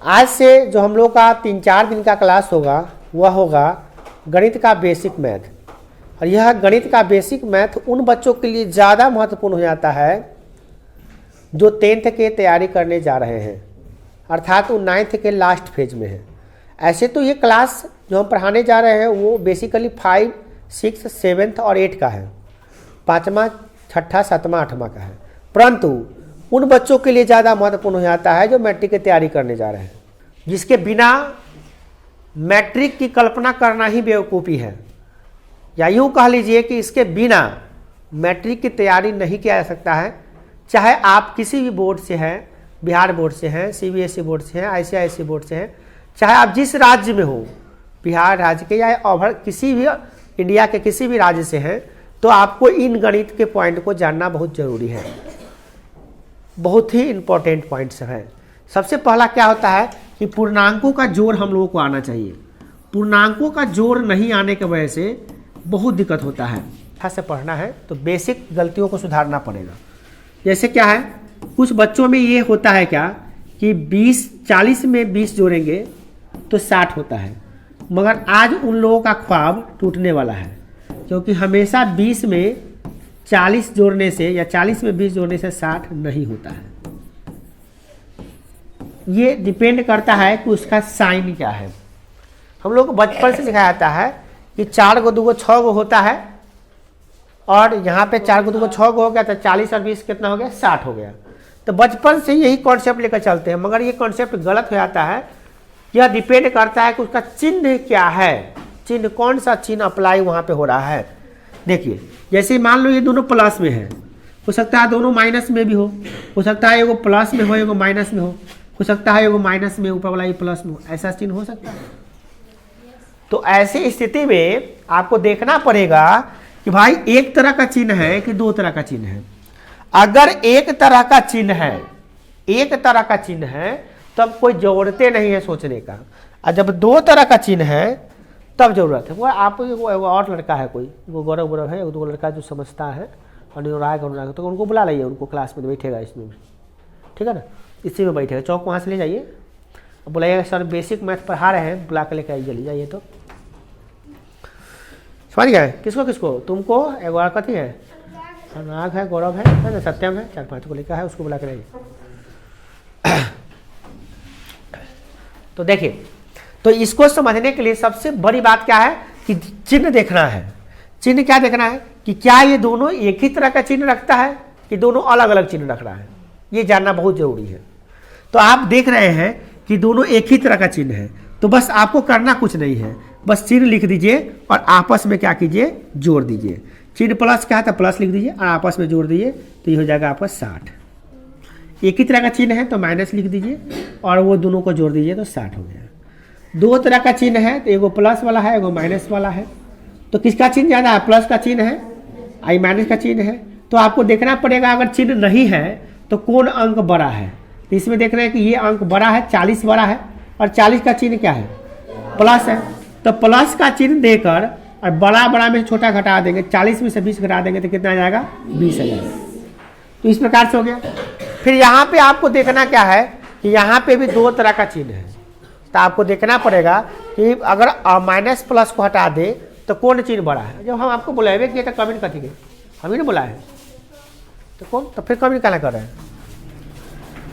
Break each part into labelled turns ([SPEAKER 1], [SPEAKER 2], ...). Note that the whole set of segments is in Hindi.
[SPEAKER 1] आज से जो हम लोग का 3-4 दिन का क्लास होगा वह होगा गणित का बेसिक मैथ। और यह गणित का बेसिक मैथ उन बच्चों के लिए ज़्यादा महत्वपूर्ण हो जाता है जो 10th के तैयारी करने जा रहे हैं, अर्थात वो 9th के लास्ट फेज में है। ऐसे तो ये क्लास जो हम पढ़ाने जा रहे हैं वो बेसिकली 5, 6, 7 और 8 का है, 5वां, 6ठा, 7वां, 8वां का है, परंतु उन बच्चों के लिए ज़्यादा महत्वपूर्ण हो जाता है जो मैट्रिक की तैयारी करने जा रहे हैं, जिसके बिना मैट्रिक की कल्पना करना ही बेवकूफ़ी है, या यूँ कह लीजिए कि इसके बिना मैट्रिक की तैयारी नहीं किया जा सकता है। चाहे आप किसी भी बोर्ड से हैं, बिहार बोर्ड से हैं, CBSE बोर्ड से हैं, ICISE बोर्ड से हैं, चाहे आप जिस राज्य में हो, बिहार राज्य के या ओवर किसी भी इंडिया के किसी भी राज्य से हैं, तो आपको इन गणित के पॉइंट को जानना बहुत ज़रूरी है। बहुत ही इम्पोर्टेंट पॉइंट्स हैं। सबसे पहला क्या होता है कि पूर्णांकों का जोड़ हम लोगों को आना चाहिए। पूर्णांकों का जोड़ नहीं आने की वजह से बहुत दिक्कत होता है। अच्छा से पढ़ना है तो बेसिक गलतियों को सुधारना पड़ेगा। जैसे क्या है, कुछ बच्चों में ये होता है क्या कि 40 में 20 जोड़ेंगे तो 60 होता है, मगर आज उन लोगों का ख्वाब टूटने वाला है, क्योंकि हमेशा 20 में 40 जोड़ने से या 40 में 20 जोड़ने से 60 नहीं होता है। ये डिपेंड करता है कि उसका साइन क्या है। हम लोग को बचपन से सिखाया जाता है कि 4 को 2 को 6 को होता है, और यहाँ पे 4 को 2 को 6 को हो गया तो 40 और 20 कितना हो गया, 60 हो गया। तो बचपन से यही कॉन्सेप्ट लेकर चलते हैं, मगर ये कॉन्सेप्ट गलत हो जाता है। यह डिपेंड करता है कि उसका चिन्ह क्या है, चिन्ह कौन सा चिन्ह अप्लाई वहाँ पे हो रहा है। देखिए, जैसे मान लो ये दोनों प्लस में है, हो सकता है दोनों माइनस में भी हो सकता है एगो प्लस में हो एगो माइनस में हो सकता है एगो माइनस में ऊपर वाला ये प्लस में हो, ऐसा चिन्ह हो सकता है। तो ऐसी स्थिति में आपको देखना पड़ेगा कि भाई एक तरह का चिन्ह है कि दो तरह का चिन्ह है। अगर एक तरह का चिन्ह है, एक तरह का चिन्ह है, तब कोई जरूरते नहीं है सोचने का। और जब दो तरह का चिन्ह है तब जरूरत है। वो आप और लड़का है कोई, वो गौरव है, दो लड़का जो समझता है और अनुराग, तो उनको बुला लाइए, उनको क्लास में बैठेगा इसमें भी, ठीक है ना, इसी में बैठेगा। चौक वहाँ से ले जाइए, बुलाइएगा, सर बेसिक मैथ पढ़ा रहे हैं, बुला के लेकर आइए, जल्दी जाइए। तो समझ गए, किसको किसको, तुमको एगो और कथी है, अनुराग है, गौरव है ना, सत्यम है, 4-5 को लेकर है, उसको बुला के लाइए। तो देखिए, तो इसको समझने के लिए सबसे बड़ी बात क्या है कि चिन्ह देखना है। चिन्ह क्या देखना है कि क्या ये दोनों एक ही तरह का चिन्ह रखता है कि दोनों अलग अलग चिन्ह रख रहा है, ये जानना बहुत जरूरी है। तो आप देख रहे हैं कि दोनों एक ही तरह का चिन्ह है, तो बस आपको करना कुछ नहीं है, बस चिन्ह लिख दीजिए और आपस में क्या कीजिए, जोड़ दीजिए। चिन्ह प्लस क्या है तो प्लस लिख दीजिए और आपस में जोड़ दीजिए, तो ये हो जाएगा आपका 60। एक ही तरह का चिन्ह है तो माइनस लिख दीजिए और वो दोनों को जोड़ दीजिए तो 60 हो गया। दो तरह का चिन्ह है तो एगो प्लस वाला है, एगो माइनस वाला है, तो किसका चिन्ह ज़्यादा है, प्लस का चिन्ह है, आई माइनस का चिन्ह है। तो आपको देखना पड़ेगा अगर चिन्ह नहीं है तो कौन अंक बड़ा है। तो इसमें देख रहे हैं कि ये अंक बड़ा है, 40 बड़ा है, और 40 का चिन्ह क्या है, प्लस है, तो प्लस का चिन्ह देकर और बड़ा में छोटा घटा देंगे, 40 में से 20 घटा देंगे तो कितना आ जाएगा, 20 आ जाएगा। तो इस प्रकार से हो गया। फिर यहाँ पे आपको देखना क्या है कि यहाँ पे भी दो तरह का चिन्ह है, तो आपको देखना पड़ेगा कि अगर माइनस प्लस को हटा दे तो कौन चिन्ह बड़ा है। जब हम आपको बुलावे किए तो कमेंट कथी गए, हम ही ने बुलाए हैं, तो कौन, तो फिर कमेंट कहना कर रहे हैं,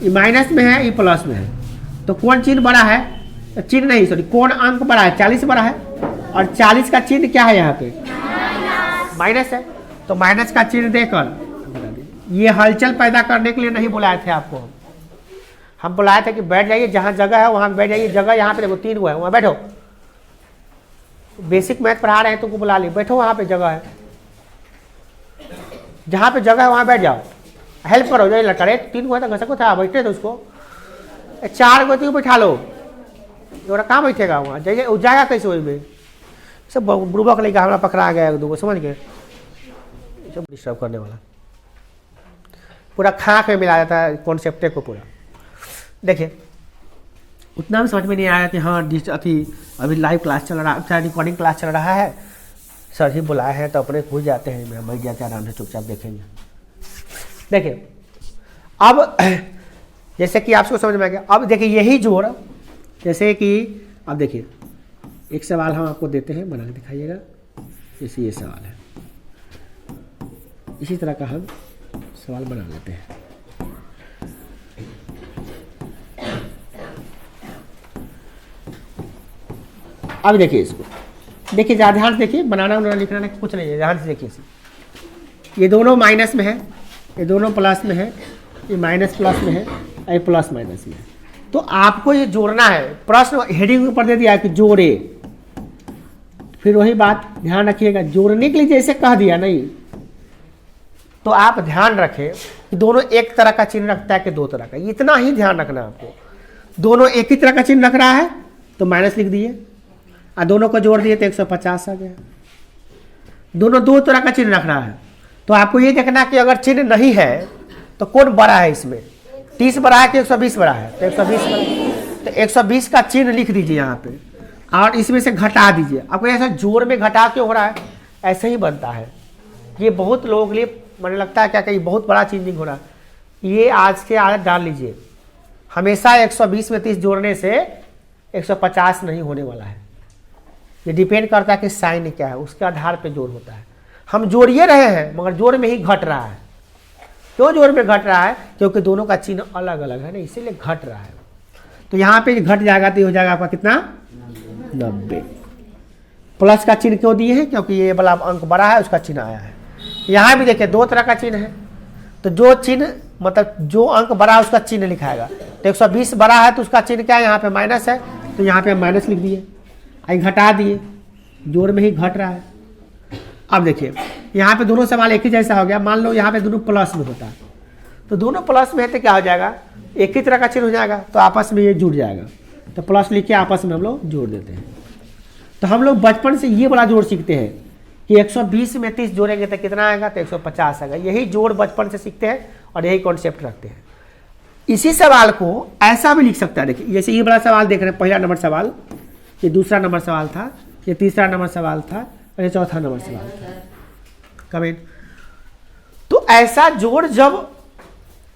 [SPEAKER 1] ये माइनस में है, ये प्लस में है, तो कौन चिन्ह बड़ा है, चिन्ह नहीं सॉरी, कौन अंक बड़ा है, 40 बड़ा है, और 40 का चिन्ह क्या है यहाँ पे, माइनस है, तो माइनस का चिन्ह देकर ये हलचल पैदा करने के लिए नहीं बुलाए थे आपको। हम बुलाए थे कि बैठ जाइए, जहाँ जगह है वहाँ बैठ जाइए। जगह यहाँ पे देखो 3 गो है, वहाँ बैठो, बेसिक मैथ पढ़ा रहे हैं, तुमको बुला लिए, बैठो, वहाँ पे जगह है, जहाँ पे जगह है वहाँ बैठ जाओ, हेल्प करो। जो लड़का 3 गो है तो घसको था, बैठे थे उसको, 4 गो तो बैठा लो, जो कहाँ बैठेगा वहाँ, जाइए जाएगा कैसे वही में, सब बुढ़बक लेकर हमारा पकड़ा गया 1-2 गो, समझ गए, सब डिस्टर्ब करने वाला, पूरा खाक में मिला जाता है कॉन्सेप्ट को पूरा। देखिए, उतना भी समझ में नहीं आया कि हाँ अभी लाइव क्लास चल रहा है, रिकॉर्डिंग क्लास चल रहा है, सर ही बुलाए हैं तो अपने भूल जाते हैं, मैं बैठ जाते हैं आराम से, चुपचाप देखेंगे। देखिए, अब जैसे कि आपको समझ में आ गया। अब देखिए, यही जोड़ जैसे कि अब देखिए एक सवाल हम आपको देते हैं, बना के दिखाइएगा। जैसे ये सवाल है, इसी तरह का हम सवाल बना लेते हैं। अब देखिए इसको, देखिए ध्यान से देखिए, बनाना उनाना लिखना कुछ नहीं है, ध्यान से देखिए। ये दोनों माइनस में है, ये दोनों प्लस में है, ये माइनस प्लस में है, ये प्लस माइनस में है। तो आपको ये जोड़ना है। प्रश्न हेडिंग ऊपर दे दिया कि जोड़े, फिर वही बात ध्यान रखिएगा, जोड़ने के लिए जैसे कह दिया नहीं, तो आप ध्यान रखें कि दोनों एक तरह का चिन्ह रखता है कि दो तरह का, इतना ही ध्यान रखना आपको। दोनों एक ही तरह का चिन्ह रख रहा है तो माइनस लिख दिए, और दोनों को जोड़ दिए तो 150 आ गया। दोनों दो तरह का चिन्ह रख रहा है, तो आपको ये देखना कि अगर चिन्ह नहीं है तो कौन बड़ा है इसमें, 30 बड़ा है कि 120 बड़ा है, तो 120 बड़ा, तो 120 का चिन्ह लिख दीजिए यहाँ पे, और इसमें से घटा दीजिए। आपको ऐसा जोड़ में घटा क्यों हो रहा है, ऐसे ही बनता है। ये बहुत लोगों के लिए मुझे लगता है क्या कहीं बहुत बड़ा चेंजिंग हो रहा है। ये आज के आदत डाल लीजिए, हमेशा 120 में 30 जोड़ने से 150 नहीं होने वाला है। ये डिपेंड करता है कि साइन क्या है, उसके आधार पे जोड़ होता है। हम जोड़िए रहे हैं मगर जोड़ में ही घट रहा है। क्यों जोड़ में घट रहा है, क्योंकि दोनों का चिन्ह अलग अलग है ना, इसीलिए घट रहा है। तो यहाँ पे घट जाएगा तो हो जाएगा आपका कितना, 90। प्लस का चिन्ह क्यों दिए हैं, क्योंकि ये वाला अंक बड़ा है, उसका चिन्ह आया है। यहाँ भी देखिए दो तरह का चिन्ह है, तो जो चिन्ह मतलब जो अंक बड़ा है उसका चिन्ह लिखाएगा। तो 120 बड़ा है तो उसका चिन्ह क्या है, यहाँ पे माइनस है, तो यहाँ पे माइनस लिख दिए, आई घटा दिए, जोड़ में ही घट रहा है। अब देखिए यहाँ पे दोनों सवाल एक ही जैसा हो गया। मान लो यहाँ पे दोनों प्लस में होता है, तो दोनों प्लस में है तो क्या हो जाएगा, एक ही तरह का चिन्ह हो जाएगा, तो आपस में ये जुड़ जाएगा। तो प्लस लिख के आपस में हम लोग जोड़ देते हैं। तो हम लोग बचपन से ये बड़ा जोड़ सीखते हैं कि 120 में 30 जोड़ेंगे तो कितना आएगा, तो 150 आएगा। यही जोड़ बचपन से सीखते हैं और यही कॉन्सेप्ट रखते हैं। इसी सवाल को ऐसा भी लिख सकता है। देखिए जैसे ये बड़ा सवाल देख रहे हैं, पहला नंबर सवाल, ये दूसरा नंबर सवाल था, ये तीसरा नंबर सवाल था, और ये चौथा नंबर सवाल था। कमेंट। तो ऐसा जोड़ जब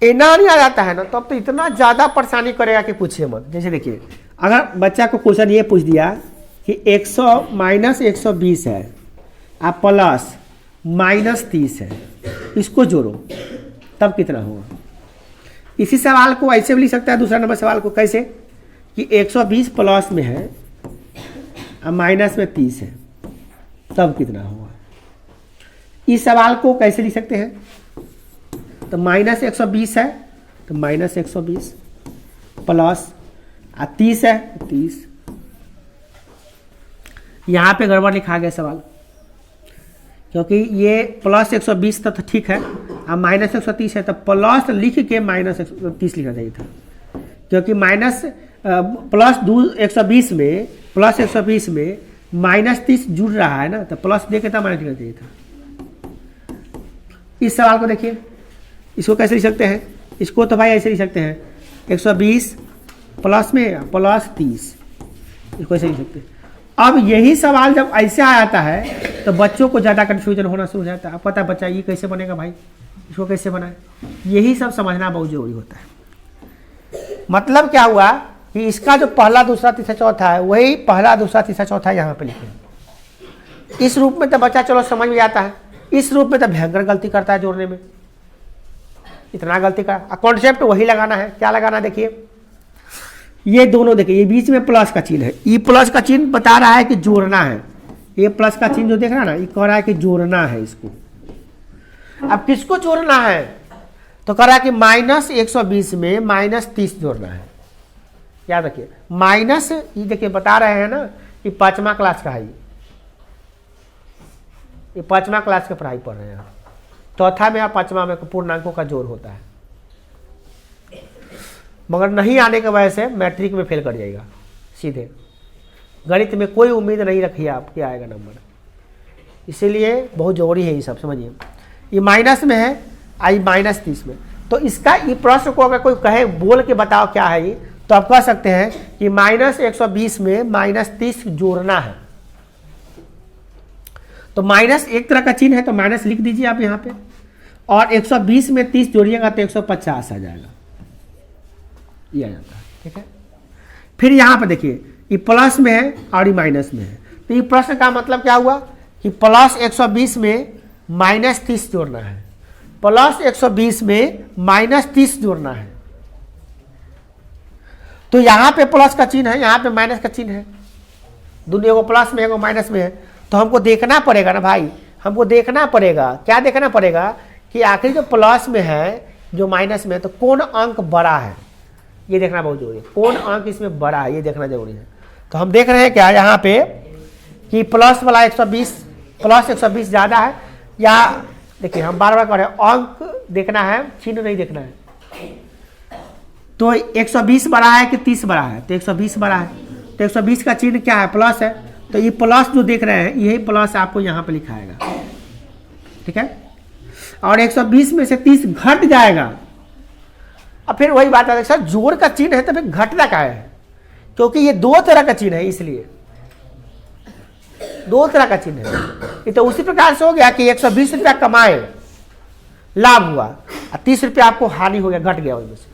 [SPEAKER 1] एना नहीं आ जाता है ना, तब तो इतना ज़्यादा परेशानी करेगा कि पूछिए मत। जैसे देखिए अगर बच्चा को क्वेश्चन ये पूछ दिया कि 100 माइनस 120 है आप प्लस माइनस 30 है, इसको जोड़ो, तब कितना होगा। इसी सवाल को ऐसे भी लिख सकता है, दूसरा नंबर सवाल को कैसे कि 120 प्लस में है और माइनस में 30 है, तब कितना होगा। इस सवाल को कैसे लिख सकते हैं, तो माइनस 120 है तो माइनस 120 प्लस 30 है 30। यहाँ पे गड़बड़ लिखा गया सवाल, क्योंकि ये प्लस 120 तो ठीक है, अब माइनस 130 है, तो प्लस लिख के माइनस 130 लिखना चाहिए था। क्योंकि माइनस प्लस 120 में प्लस 120 में माइनस 30 जुड़ रहा है ना, तो प्लस दे के तब माइनस लिखना चाहिए था। इस सवाल को देखिए, इसको कैसे लिख सकते हैं, इसको तो भाई ऐसे लिख सकते हैं 120 प्लस में प्लस 30, इसको ऐसे लिख सकते हैं। अब यही सवाल जब ऐसे आ जाता है तो बच्चों को ज़्यादा कन्फ्यूजन होना शुरू हो जाता है। अब पता है बच्चा ये कैसे बनेगा भाई, इसको कैसे बनाए, यही सब समझना बहुत जरूरी होता है। मतलब क्या हुआ कि इसका जो पहला दूसरा तीसरा चौथा है, वही पहला दूसरा तीसरा चौथा यहाँ पे लिखे। इस रूप में तो बच्चा चलो समझ में आता है, इस रूप में तो भयंकर गलती करता है जोड़ने में, इतना गलती का। कॉन्सेप्ट वही लगाना है, क्या लगाना है देखिए, ये दोनों देखिए, ये बीच में प्लस का चिन्ह है, ये प्लस का चिन्ह बता रहा है कि जोड़ना है। ये प्लस का चिन्ह जो देख रहा है ना, ये कह रहा है कि जोड़ना है इसको। अब किसको जोड़ना है, तो कह रहा है कि माइनस 120 में माइनस 30 जोड़ना है। याद रखिए माइनस, ये देखिए बता रहे हैं ना, ये 5वां क्लास का है, ये 5वां क्लास की पढ़ाई पढ़ रहे हैं। चौथा में या 5वां में पूर्णांकों का जोड़ होता है, मगर नहीं आने की वजह से मैट्रिक में फेल कर जाएगा सीधे। गणित में कोई उम्मीद नहीं रखिए आप कि आएगा नंबर, इसीलिए बहुत जरूरी है ये सब समझिए। ये माइनस में है, आई माइनस 30 में, तो इसका ये प्रश्न को अगर कोई कहे बोल के बताओ क्या है ये, तो आप कह सकते हैं कि माइनस 120 में माइनस 30 जोड़ना है। तो माइनस एक तरह का चिन्ह है तो माइनस लिख दीजिए आप यहाँ पे, और 120 में 30 जोड़िएगा तो 150 आ जाएगा, ये आ जाता है। ठीक है, फिर यहाँ पे देखिए ये प्लस में है और ये माइनस में है, तो ये प्रश्न का मतलब क्या हुआ कि प्लस 120 में माइनस 30 जोड़ना है, प्लस 120 में माइनस 30 जोड़ना है। तो यहाँ पे प्लस का चिन्ह है, यहाँ पे माइनस का चिन्ह है, दोनों एगो प्लस में एगो माइनस में है। तो हमको देखना पड़ेगा ना भाई, हमको देखना पड़ेगा, क्या देखना पड़ेगा कि आखिर जो प्लस में है जो माइनस में है तो कौन अंक बड़ा है, ये देखना बहुत जरूरी है, कौन अंक इसमें बड़ा है ये देखना जरूरी है। तो हम देख रहे हैं क्या यहाँ पे कि प्लस वाला 120 प्लस 120 ज़्यादा है, या देखिए हम बार बार कह रहे हैं अंक देखना है, चिन्ह नहीं देखना है। तो 120 बड़ा है कि 30 बड़ा है, तो 120 बड़ा है, तो 120 का चिन्ह क्या है, प्लस है, तो ये प्लस जो देख रहे हैं यही प्लस आपको यहाँ पे लिखाएगा, ठीक है। और 120 में से 30 घट जाएगा। अब फिर वही बात है सर, जोड़ का चिन्ह है तो फिर घटना का है, क्योंकि ये दो तरह का चिन्ह है, इसलिए दो तरह का चिन्ह है। ये तो उसी प्रकार से हो गया कि 120 रुपया कमाए, लाभ हुआ, और 30 रुपया आपको हानि हो गया, घट गया उसमें से,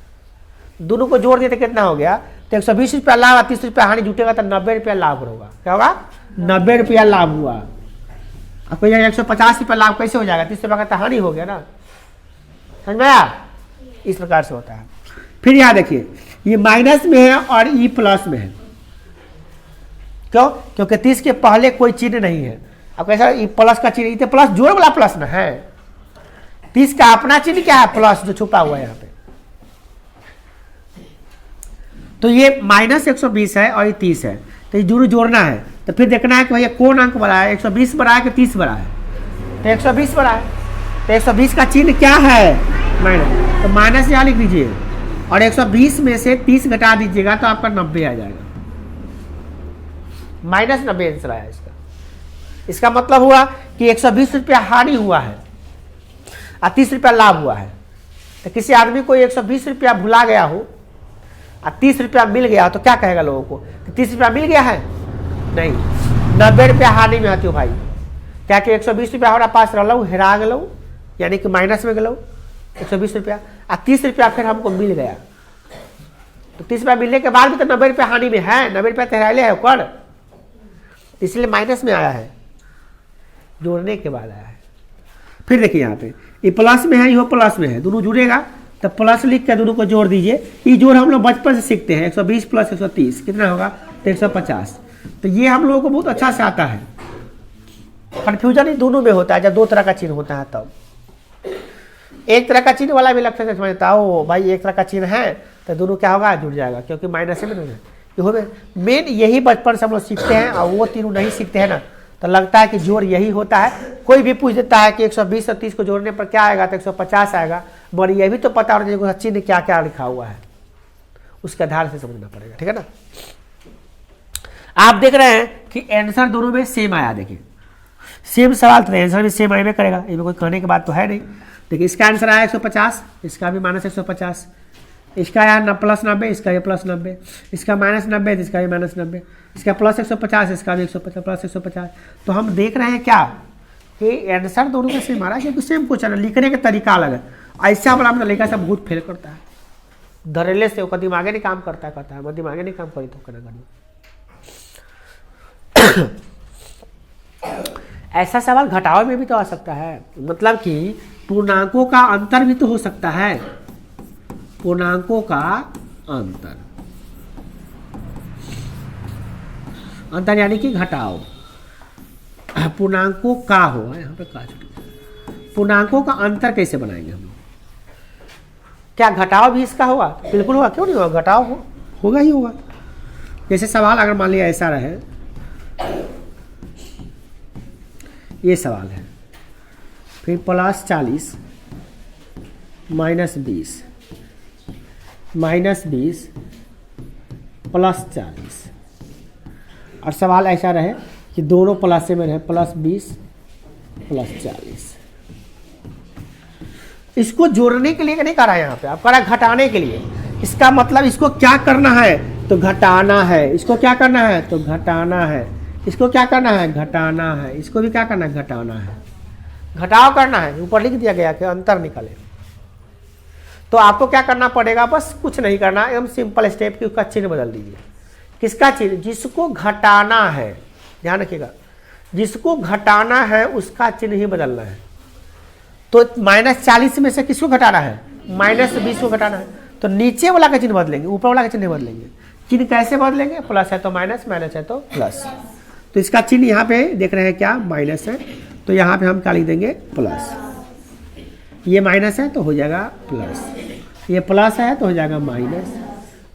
[SPEAKER 1] दोनों को जोड़ दिए तो कितना हो गया, तो 120 रुपया लाभ और 30 रुपया हानि जुटेगा तो 90 रुपया लाभ होगा। क्या होगा, 90 रुपया लाभ हुआ। अब कोई 150 रुपया लाभ कैसे हो जाएगा, 30 रुपया का तो हानि हो गया ना, समझ में आया। इस प्रकार से होता है। फिर यहाँ देखिए ये माइनस में है और ये प्लस में है, क्यों, क्योंकि 30 के पहले कोई चिन्ह नहीं है। अब कैसा, ये प्लस का चिन्ह, ये प्लस जोड़ वाला प्लस ना है, 30 का अपना चिन्ह क्या है, प्लस जो छुपा हुआ है यहाँ पे। तो ये माइनस 120 है और ये 30 है, तो ये दोनों जोड़ना है। तो फिर देखना है कि भैया कौन अंक बड़ा है, 120 बड़ा है कि 30 बड़ा है, तो 120 बड़ा है, तो 120 का चिन्ह क्या है, माइनस, तो माइनस यहाँ लिख दीजिए, और 120 में से 30 घटा दीजिएगा तो आपका 90 आ जाएगा, माइनस 90 आंसर आया इसका। इसका मतलब हुआ कि 120 रुपया हानि हुआ है और 30 रुपया लाभ हुआ है। तो किसी आदमी को 120 रुपया भुला गया हो और 30 रुपया मिल गया तो क्या कहेगा लोगों को कि 30 रुपया मिल गया है, नहीं, 90 रुपया हानि में आती हो भाई। क्या कि 120 रुपया हमारा पास रहो, हेरा गलो, यानी कि माइनस में गलो 120 रुपया, और 30 रुपया फिर हमको मिल गया, तो 30 रुपया मिलने के बाद भी तो 90 रुपया हानि में है, 90 रुपया तहराइले है कर, इसलिए माइनस में आया है, जोड़ने के बाद आया है। फिर देखिए यहाँ पे ये प्लस में है, ये प्लस में है, दोनों जुड़ेगा तो प्लस लिख के दोनों को जोड़ दीजिए। ये जोड़ हम लोग बचपन से सीखते हैं, 120 प्लस 130 कितना होगा, तो 150। तो ये हम लोगों को बहुत अच्छा से आता है। कन्फ्यूजन ही दोनों में होता है, जब दो तरह का चिन्ह होता है तब। एक तरह का चिन्ह वाला भी लगता है समझता हो भाई, एक तरह का चिन्ह है तो दोनों क्या होगा, जुड़ जाएगा, क्योंकि माइनस में नहीं है। मेन यही बचपन से हम लोग सीखते हैं, और वो तीनों नहीं सीखते हैं ना, तो लगता है कि जोड़ यही होता है। कोई भी पूछ देता है कि 120 और 30 को जोड़ने पर क्या आएगा, तो 150 आएगा, मगर ये भी तो पता होना चाहिए चिन्ह क्या क्या लिखा हुआ है, उसके आधार से समझना पड़ेगा, ठीक है ना। आप देख रहे हैं कि आंसर दोनों में सेम आया, देखिए सेम सवाल तो आंसर भी सेम आएगा करेगा, इसमें कोई कहने की बात तो है नहीं। देखिए इसका आंसर आया 150, इसका भी माइनस 150, इसका आया प्लस 90, इसका भी प्लस 90, इसका माइनस 90, इसका भी माइनस 90, इसका प्लस 150, इसका भी 150 प्लस 150। तो हम देख रहे हैं क्या कि आंसर दोनों का सेम आ रहा है, क्योंकि सेम क्वेश्चन है, लिखने का तरिका अलग है। ऐसा वाला मतलब लड़का सब बहुत फेल करता है, धरेले से वो दिमागे नहीं काम करता है, मैं दिमागे नहीं काम करी तो करना। ऐसा सवाल घटाव में भी तो आ सकता है, मतलब कि पूर्णांकों का अंतर भी तो हो सकता है, पूर्णांकों का अंतर, अंतर यानी कि घटाव, पूर्णांकों का हो, यहाँ पे का, पूर्णांकों का अंतर कैसे बनाएंगे हम लोग, क्या घटाव भी इसका होगा, बिल्कुल होगा, क्यों नहीं होगा, घटाव होगा ही होगा। जैसे सवाल अगर मान लिया ऐसा रहे, ये सवाल है, फिर प्लस 40 माइनस 20 प्लस 40, और सवाल ऐसा रहे कि दोनों प्लस में रहे, प्लस 20 प्लस 40। इसको जोड़ने के लिए नहीं करा यहाँ पे, आप करा घटाने के लिए। इसका मतलब इसको क्या करना है, तो घटाना है, इसको क्या करना है, तो घटाना है, इसको क्या करना है, घटाना है, इसको भी क्या करना है, घटाना है, घटाव करना है। ऊपर लिख दिया गया कि अंतर निकाले। तो आपको क्या करना पड़ेगा, बस कुछ नहीं करना, एकदम सिंपल स्टेप की उसका चिन्ह बदल दीजिए। किसका चिन्ह? जिसको घटाना है, ध्यान रखिएगा, जिसको घटाना है उसका चिन्ह ही बदलना है। तो -40 में से किसको घटाना है? -20 को घटाना है, तो नीचे वाला का चिन्ह बदलेंगे, ऊपर वाला का चिन्ह नहीं बदलेंगे। चिन्ह कैसे बदलेंगे? प्लस है तो माइनस, माइनस है तो प्लस। तो इसका चिन्ह यहाँ पे देख रहे हैं क्या? माइनस है, तो यहाँ पे हम क्या लिख देंगे? प्लस। ये माइनस है तो हो जाएगा प्लस, ये प्लस है तो हो जाएगा माइनस,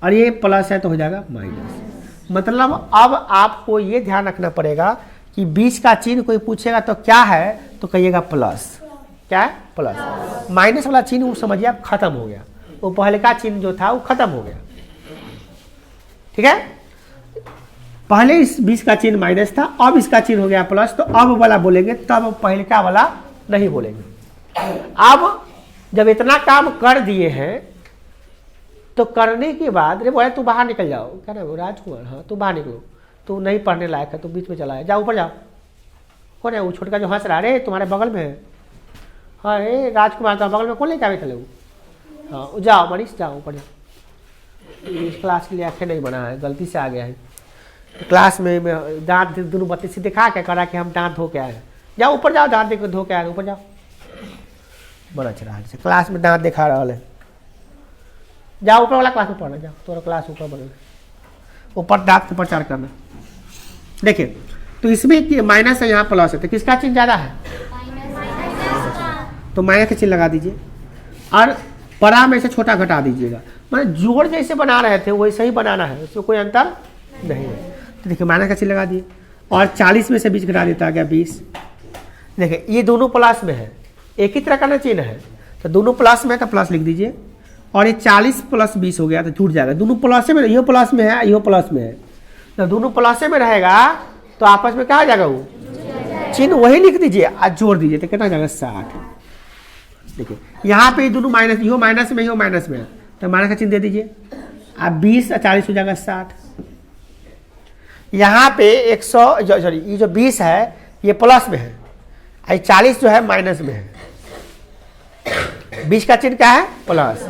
[SPEAKER 1] और ये प्लस है तो हो जाएगा माइनस। मतलब अब आपको ये ध्यान रखना पड़ेगा कि बीच का चिन्ह कोई पूछेगा तो क्या है, तो कहिएगा प्लस। क्या है? प्लस। माइनस वाला चिन्ह वो समझिए आप खत्म हो गया, वो पहले का चिन्ह जो था वो खत्म हो गया। ठीक है, पहले इस बीच का चिन्ह माइनस था, अब इसका चिन्ह हो गया प्लस, तो अब वाला बोलेंगे, तब पहले का वाला नहीं बोलेंगे। अब जब इतना काम कर दिए हैं तो करने के बाद अरे बोले तू बाहर निकल जाओ, क्या ना राजकुमार, हाँ तू बाहर निकलो, तू नहीं पढ़ने लायक है, तू बीच में चला है, जाओ ऊपर जाओ। कौन है वो छोटका जो हंस रहा है? अरे तुम्हारे बगल में है। हाँ अरे राजकुमार का बगल में कौन लेके आवे थे वो? हाँ जाओ मनीष, जाओ ऊपर जाओ। इस क्लास के लिए आंखें नहीं बना है, गलती से आ गया है। तो क्लास में दांत दोनों बत्ती से दिखा के करा कि हम दांत धो के आए हैं। जाओ ऊपर जाओ, दांत देख धो के आए, ऊपर जाओ। बड़ा अच्छा रहा है, क्लास में दांत दिखा रहा है। जाओ ऊपर वाला क्लास में पढ़ना, जाओ तोरा क्लास ऊपर बना, ऊपर दांत के प्रचार करना। देखिए तो इसमें माइनस है, यहाँ प्लस है, तो किसका चिन्ह ज़्यादा है? तो माइनस का चिन्ह लगा दीजिए, और बड़ा में से छोटा घटा दीजिएगा। मतलब जोड़ जैसे बना रहे थे वैसे ही बनाना है, उसमें कोई अंतर नहीं है। तो देखिए माइनस का चिन्ह लगा दिए, और 40 में से 20 घटा देता गया 20। देखिए ये दोनों प्लस में है, एक ही तरह का ना चिन्ह है, तो दोनों प्लस में तो प्लस लिख दीजिए, और ये 40 + 20 हो गया तो छूट जाएगा। दोनों प्लस में, यो प्लस में है, यो प्लस में है, तो दोनों प्लस में रहेगा तो आपस में क्या हो जाएगा? वो चिन्ह वही लिख दीजिए और जोड़ दीजिए, तो कितना जाएगा? 60। देखिए यहाँ पे दोनों माइनस, यो माइनस में, यो माइनस में है, तो माइनस का चिन्ह दे दीजिए, अब 20 और 40 हो जाएगा 60। यहाँ पे 100 सॉरी ये जो 20 है ये प्लस में है, और 40 जो है माइनस में है। 20 का चिन्ह क्या है? प्लस,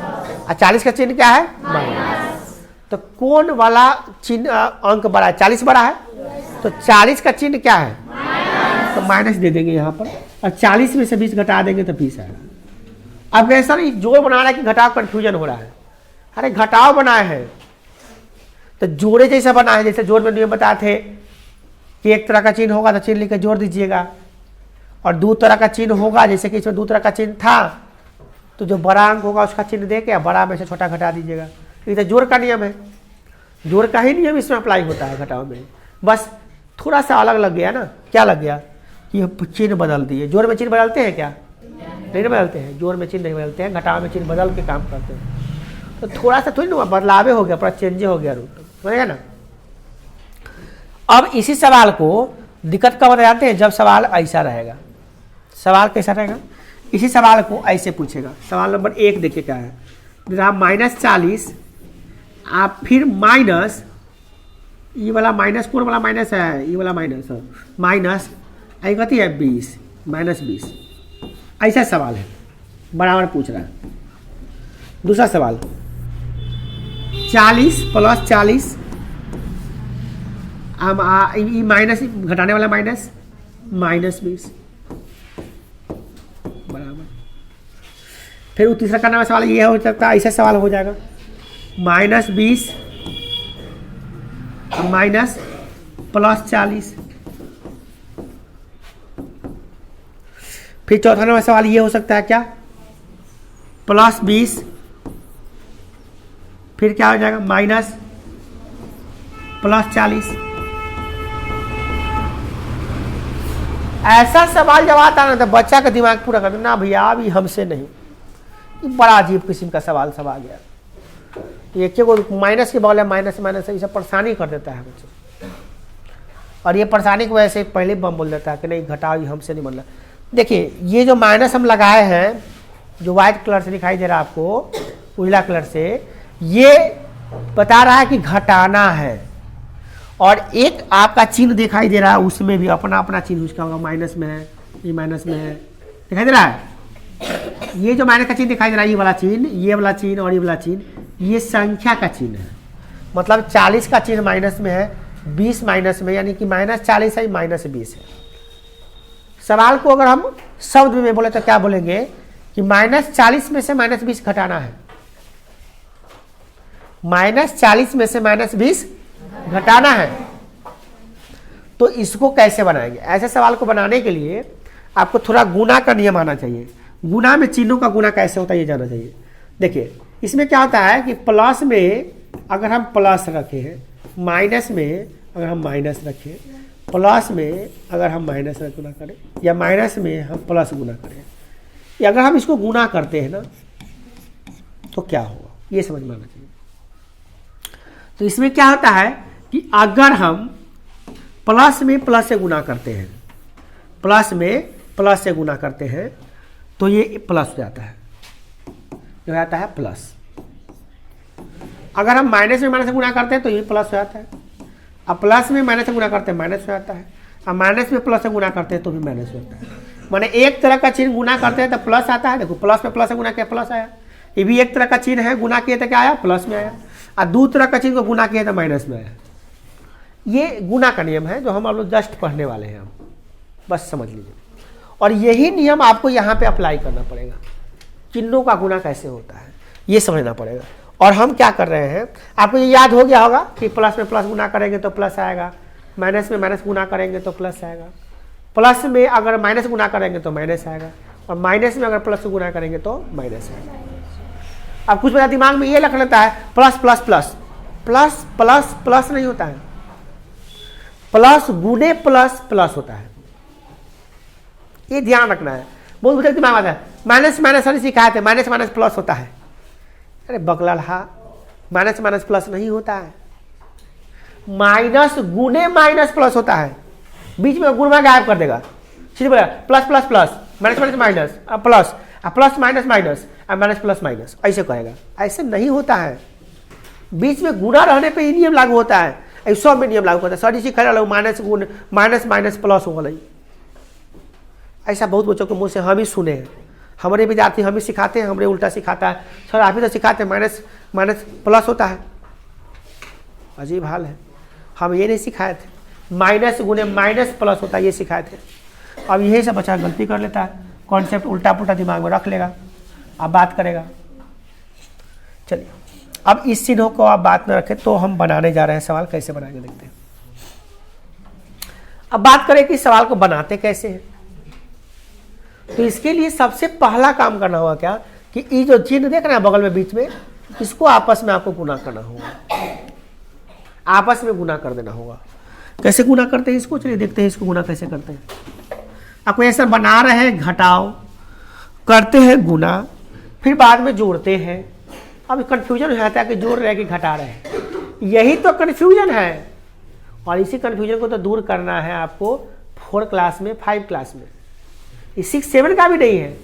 [SPEAKER 1] और 40 का चिन्ह क्या है? माइनस। तो कौन वाला चिन्ह अंक बड़ा है? 40 बड़ा है, तो 40 का चिन्ह क्या है? तो माइनस दे देंगे यहाँ पर, और 40 में से 20 घटा देंगे तो 20 आएगा। अब ऐसा नहीं जोड़ बना रहा है कि घटाव, कंफ्यूजन हो रहा है। अरे घटाव बनाए हैं तो जोड़े जैसा बना है, जैसे जोड़ में नियम बताए थे कि एक तरह का चिन्ह होगा तो चिन्ह लेकर जोड़ दीजिएगा, और दो तरह का चिन्ह होगा, जैसे कि इसमें दो तरह का चिन्ह था, तो जो बड़ा अंक होगा उसका चिन्ह दे के बड़ा में से छोटा घटा दीजिएगा। ये तो जोड़ का नियम है, जोड़ का ही नियम इसमें अप्लाई होता है घटाव में, बस थोड़ा सा अलग लग गया ना। क्या लग गया कि चिन्ह बदल दिए। जोड़ में चिन्ह बदलते हैं क्या? नहीं बदलते हैं, जोड़ में चिन्ह नहीं बदलते हैं, घटाव में चिन्ह बदल के काम करते हैं। तो थोड़ा सा थोड़ी ना बदलावे हो गया, पूरा चेंजे हो गया रूप, समझेगा ना। अब इसी सवाल को दिक्कत कब बताते हैं? जब सवाल ऐसा रहेगा। सवाल कैसा रहेगा? इसी सवाल को ऐसे पूछेगा। सवाल नंबर 1 देखिए क्या है, -40, आप फिर माइनस, ये वाला माइनस, कौन वाला माइनस है? ये वाला माइनस है, माइनस आई कहती है 20, -20। ऐसा सवाल है, बराबर पूछ रहा है। दूसरा सवाल 40 + 40, अब माइनस घटाने वाला माइनस, -20 बराबर। फिर तीसरा करने वाला सवाल ये हो सकता है, ऐसा सवाल हो जाएगा -20 माइनस +40। फिर चौथा नंबर सवाल ये हो सकता है क्या? +20, फिर क्या हो जाएगा? माइनस +40। ऐसा सवाल जब आता है ना तो बच्चा का दिमाग पूरा कर देना, भैया अभी हमसे नहीं। ये बड़ा अजीब किस्म का सवाल सब आ गया, एक को माइनस के बगल में माइनस माइनस ये सब परेशानी कर देता है बच्चे, और ये परेशानी की वजह से पहले बम बोल देता है कि नहीं घटाओ, ये हमसे नहीं बन रहा। देखिए ये जो माइनस हम लगाए हैं, जो व्हाइट कलर से दिखाई दे रहा है आपको, उजला कलर से, ये बता रहा है कि घटाना है, और एक आपका चिन्ह दिखाई दे रहा है, उसमें भी अपना अपना चिन्ह उसका होगा, माइनस में है, ये माइनस में है, दिखाई दे रहा है। ये जो माइनस का चिन्ह दिखाई दे रहा है, ये वाला चिन्ह, ये वाला चिन्ह और ये वाला चिन्ह, ये संख्या का चिन्ह है। मतलब 40 का चिन्ह माइनस में है, 20 माइनस में, यानी कि -40 है, -20 है। सवाल को अगर हम शब्द में बोले तो क्या बोलेंगे कि -40 में से -20 घटाना है, -40 में से -20 घटाना है। तो इसको कैसे बनाएंगे? ऐसे सवाल को बनाने के लिए आपको थोड़ा गुना का नियम आना चाहिए। गुना में चिन्हों का गुना कैसे होता है ये जाना चाहिए। देखिए इसमें क्या होता है कि प्लस में अगर हम प्लस रखें, माइनस में अगर हम माइनस रखें, प्लस में अगर हम माइनस गुना करें, या माइनस में हम प्लस गुना करें, या अगर हम इसको गुना करते हैं ना तो क्या होगा ये समझ में आना चाहिए। तो इसमें क्या होता है कि अगर हम प्लस में प्लस से गुना करते हैं, प्लस में प्लस से गुना करते हैं तो ये प्लस हो जाता है, जो जाता है प्लस। अगर हम माइनस में माइनस से गुना करते हैं तो ये प्लस हो जाता है। अब प्लस में माइनस से गुना करते हैं माइनस हो जाता है। अब माइनस में प्लस से गुना करते हैं तो भी माइनस हो जाता है। माने एक तरह का चिन्ह गुना करते हैं तो प्लस आता है। देखो प्लस में प्लस से गुना किया प्लस आया। ये भी एक तरह का चिन्ह है, गुना किए तो क्या आया? प्लस में आया। और दो तरह का चिन्ह को गुना किया तो माइनस में आया। ये गुना का नियम है जो हम लोग जस्ट पढ़ने वाले हैं, हम बस समझ लीजिए। और यही नियम आपको यहाँ पे अप्लाई करना पड़ेगा। चिन्हों का गुना कैसे होता है ये समझना पड़ेगा। और हम क्या कर रहे हैं, आपको ये याद हो गया होगा कि प्लस में प्लस गुना करेंगे तो प्लस आएगा, माइनस में माइनस गुना करेंगे तो प्लस आएगा, प्लस में अगर माइनस गुना करेंगे तो माइनस आएगा, और माइनस में अगर प्लस से गुना करेंगे तो माइनस आएगा। अब कुछ मेरा दिमाग में ये लग लेता है plus plus plus plus plus plus नहीं होता है, प्लस गुने प्लस प्लस होता है। ये ध्यान रखना है। बहुत बच्चे दिमाग आता है माइनस माइनस सारी सिखाए थे, माइनस माइनस प्लस होता है। अरे बकलहा, माइनस माइनस प्लस नहीं होता है, माइनस गुने माइनस प्लस होता है। बीच में गुणा गायब कर देगा, सीधे बोला plus plus plus, minus minus minus, अब प्लस, अब प्लस माइनस माइनस, अब माइनस प्लस माइनस, ऐसे कहेगा। ऐसे नहीं होता है। बीच में गुणा रहने पे ही नियम लागू होता है, ऐसे सब में नियम लागू होता है। सर इसी खड़ा लो माइनस गुण माइनस माइनस प्लस हो गई। ऐसा बहुत बच्चों के मुंह से हम ही सुने हैं। हमारे विद्यार्थी हम ही सिखाते हैं, हमारे उल्टा सिखाता है। सर आप ही तो सिखाते हैं माइनस माइनस प्लस होता है। अजीब हाल है, हम ये नहीं सिखाए थे। माइनस गुने माइनस प्लस होता है ये सिखाए थे। अब यही सब बच्चा गलती कर लेता है, कॉन्सेप्ट उल्टा पुल्टा दिमाग में रख लेगा, अब बात करेगा। चलिए अब इस चिन्हों को आप बात में रखें तो हम बनाने जा रहे हैं सवाल, कैसे बनाएंगे देखते हैं। अब बात करें कि सवाल को बनाते कैसे हैं। तो इसके लिए सबसे पहला काम करना होगा क्या कि ये जो चिन्ह देख रहे हैं बगल में बीच में, इसको आपस में आपको गुना करना होगा, आपस में गुना कर देना होगा। कैसे गुना करते हैं इसको, चलिए देखते हैं इसको गुना कैसे करते हैं। आपको ऐसा बना रहे हैं घटाओ, करते हैं गुना, फिर बाद में जोड़ते हैं। अब कंफ्यूजन हो जाता है कि जोड़ रहे हैं कि घटा रहे हैं, यही तो कंफ्यूजन है। और इसी कंफ्यूजन को तो दूर करना है आपको 4 क्लास में, 5 क्लास में। ये 6 7 का भी नहीं है,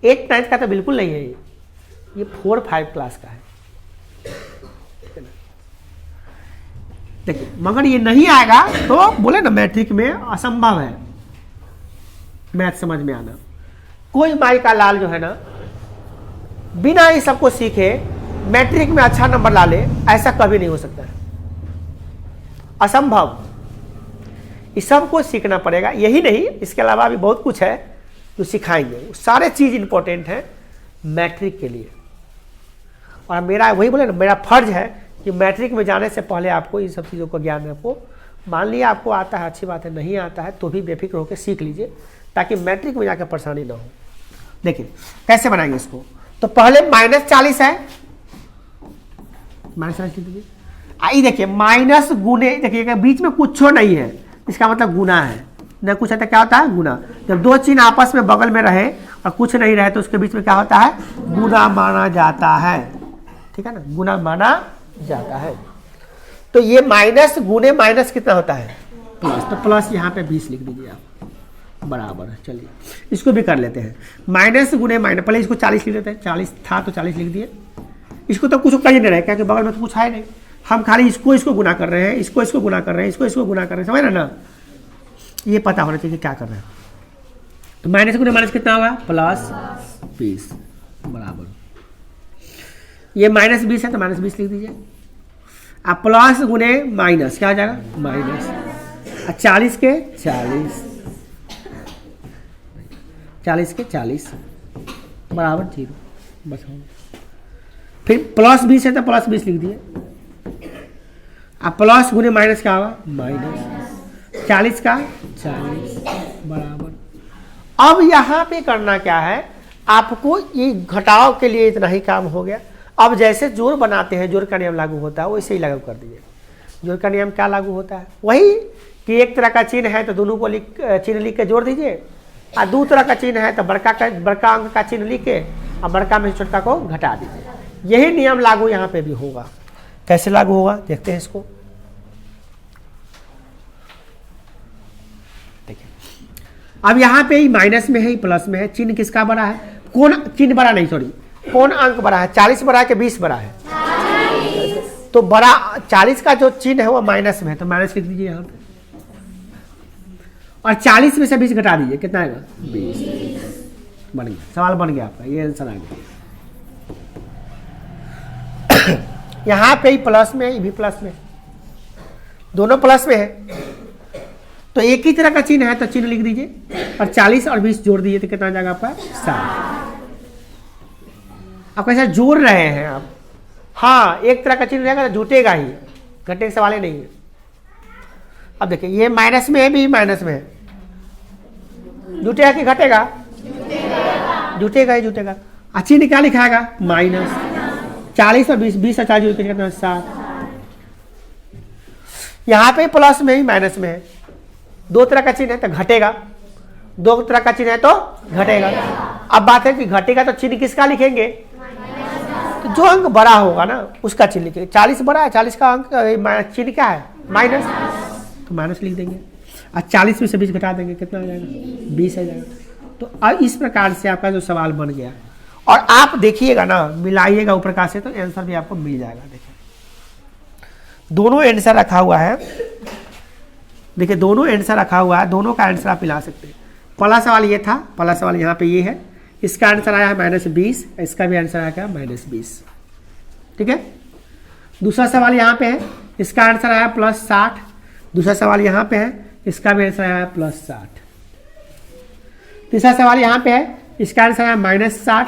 [SPEAKER 1] 8 9 का तो बिल्कुल नहीं है, ये 4 5 क्लास का है। देखिए मगर ये नहीं आएगा तो बोले ना मैट्रिक में असंभव है मैथ समझ में आना। कोई माई का लाल जो है ना बिना इस सबको सीखे मैट्रिक में अच्छा नंबर ला ले, ऐसा कभी नहीं हो सकता है, असंभव। इस सब को सीखना पड़ेगा। यही नहीं, इसके अलावा भी बहुत कुछ है जो सिखाएंगे। सारे चीज इंपॉर्टेंट है मैट्रिक के लिए। और मेरा वही बोले ना, मेरा फर्ज है कि मैट्रिक में जाने से पहले आपको इन सब चीज़ों का ज्ञान आपको, मान लिया आपको आता है अच्छी बात है, नहीं आता है तो भी बेफिक्र होकर सीख लीजिए ताकि मैट्रिक में जाकर परेशानी ना हो। देखिए कैसे बनाएंगे इसको। तो पहले -40 है, -40 लीजिए। आई देखिए माइनस गुने, देखिए बीच में कुछ नहीं है, इसका मतलब गुना है। न कुछ है तो क्या होता है गुना। जब दो चिन्ह आपस में बगल में रहे और कुछ नहीं रहे तो उसके बीच में क्या होता है गुना माना जाता है। ठीक है ना, गुना माना जाता है। तो ये माइनस गुने माइनस कितना होता है प्लस, तो प्लस यहाँ पे 20 लिख दीजिए आप, बराबर। चलिए इसको भी कर लेते हैं, माइनस गुने माइनस। पहले इसको 40 लिख देते हैं, 40 था तो 40 लिख दिए। इसको तो कुछ कहीं नहीं रहे क्योंकि बगल में तो कुछ है नहीं, हम खाली इसको गुना कर रहे हैं, इसको गुना कर रहे हैं, इसको गुना कर रहे हैं, समझ रहे ना। ये पता होना चाहिए क्या कर रहे हैं। तो माइनस गुने माइनस कितना होगा प्लस 20 बराबर। ये -20 है तो -20 लिख दीजिए, अब प्लस गुने माइनस क्या हो जाएगा, माइनस। 40 के 40, 40 के 40 बराबर 0, बस हो गया। फिर प्लस 20 है तो प्लस 20 लिख दिए। अब प्लस गुने माइनस क्या होगा, माइनस। 40 का 40 बराबर। अब यहाँ पे करना क्या है, आपको ये घटाव के लिए इतना ही काम हो गया। अब जैसे जोड़ बनाते हैं, जोड़ का नियम लागू होता है, वैसे ही लागू कर दीजिए। जोड़ का नियम क्या लागू होता है, वही कि एक तरह का चिन्ह है तो दोनों को चिन्ह लिख के जोड़ दीजिए, और दो तरह का चिन्ह है तो बड़का अंक का चिन्ह लिख के और बड़का में छोटा को घटा दीजिए। यही नियम लागू यहाँ पे भी होगा। कैसे लागू होगा देखते हैं इसको। देखिए अब यहाँ पे ही माइनस में है, प्लस में है, चिन्ह किसका बड़ा है, कौन चिन्ह बड़ा नहीं, सॉरी कौन अंक बड़ा है, 40 बड़ा है कि 20 बड़ा है, 40। तो बड़ा 40 का जो चिन्ह है वो माइनस में है, तो माइनस लिख दीजिए यहाँ पे, और 40 में से 20 घटा दीजिए, कितना आएगा, 20। बन गया, सवाल बन गया आपका, ये आंसर आ गया। यहाँ पे ही प्लस में है, ये भी प्लस में है, दोनों प्लस में है, तो एक ही तरह का चिन्ह है तो चिन्ह लिख दीजिए, और 40 और 20 जोड़ दीजिए तो कितना जाएगा आपका, 60। आप कैसा जोड़ रहे हैं आप, हाँ एक तरह का चिन्ह रहेगा तो जुटेगा ही, घटने के सवाल ही नहीं है। अब देखिए ये माइनस में है, भी माइनस में है, जुटेगा कि घटेगा, जुटेगा ही जुटेगा। चिन्ह क्या लिखाएगा, माइनस। 40 और 20 और 40 कितना, 60। यहाँ पे प्लस में ही माइनस में है, दो तरह का चिन्ह है तो घटेगा, दो तरह का चिन्ह है तो घटेगा। अब बात है कि घटेगा तो चिन्ह किसका लिखेंगे, तो जो अंक बड़ा होगा ना उसका चिन्ह लिखेंगे। 40 बड़ा है, 40 का अंक चिन्ह क्या है, माइनस, तो माइनस लिख देंगे, और 40 में से 20 घटा देंगे, कितना आ जाएगा, 20 आ जाएगा। तो अब इस प्रकार से आपका जो सवाल बन गया, और आप देखिएगा ना, मिलाइएगा ऊपर का से तो आंसर भी आपको मिल जाएगा। देखिए दोनों आंसर रखा हुआ है, देखिए दोनों आंसर रखा हुआ है, दोनों का आंसर आप मिला सकते हैं। पहला सवाल ये था, पहला सवाल यहाँ पे ये है, इसका आंसर आया है -20, इसका भी आंसर आया क्या, -20, ठीक है। दूसरा सवाल यहाँ पे है, इसका आंसर आया +60, दूसरा सवाल यहाँ पे है, इसका भी आंसर आया +60। तीसरा सवाल यहाँ पे है, इसका आंसर आया -60,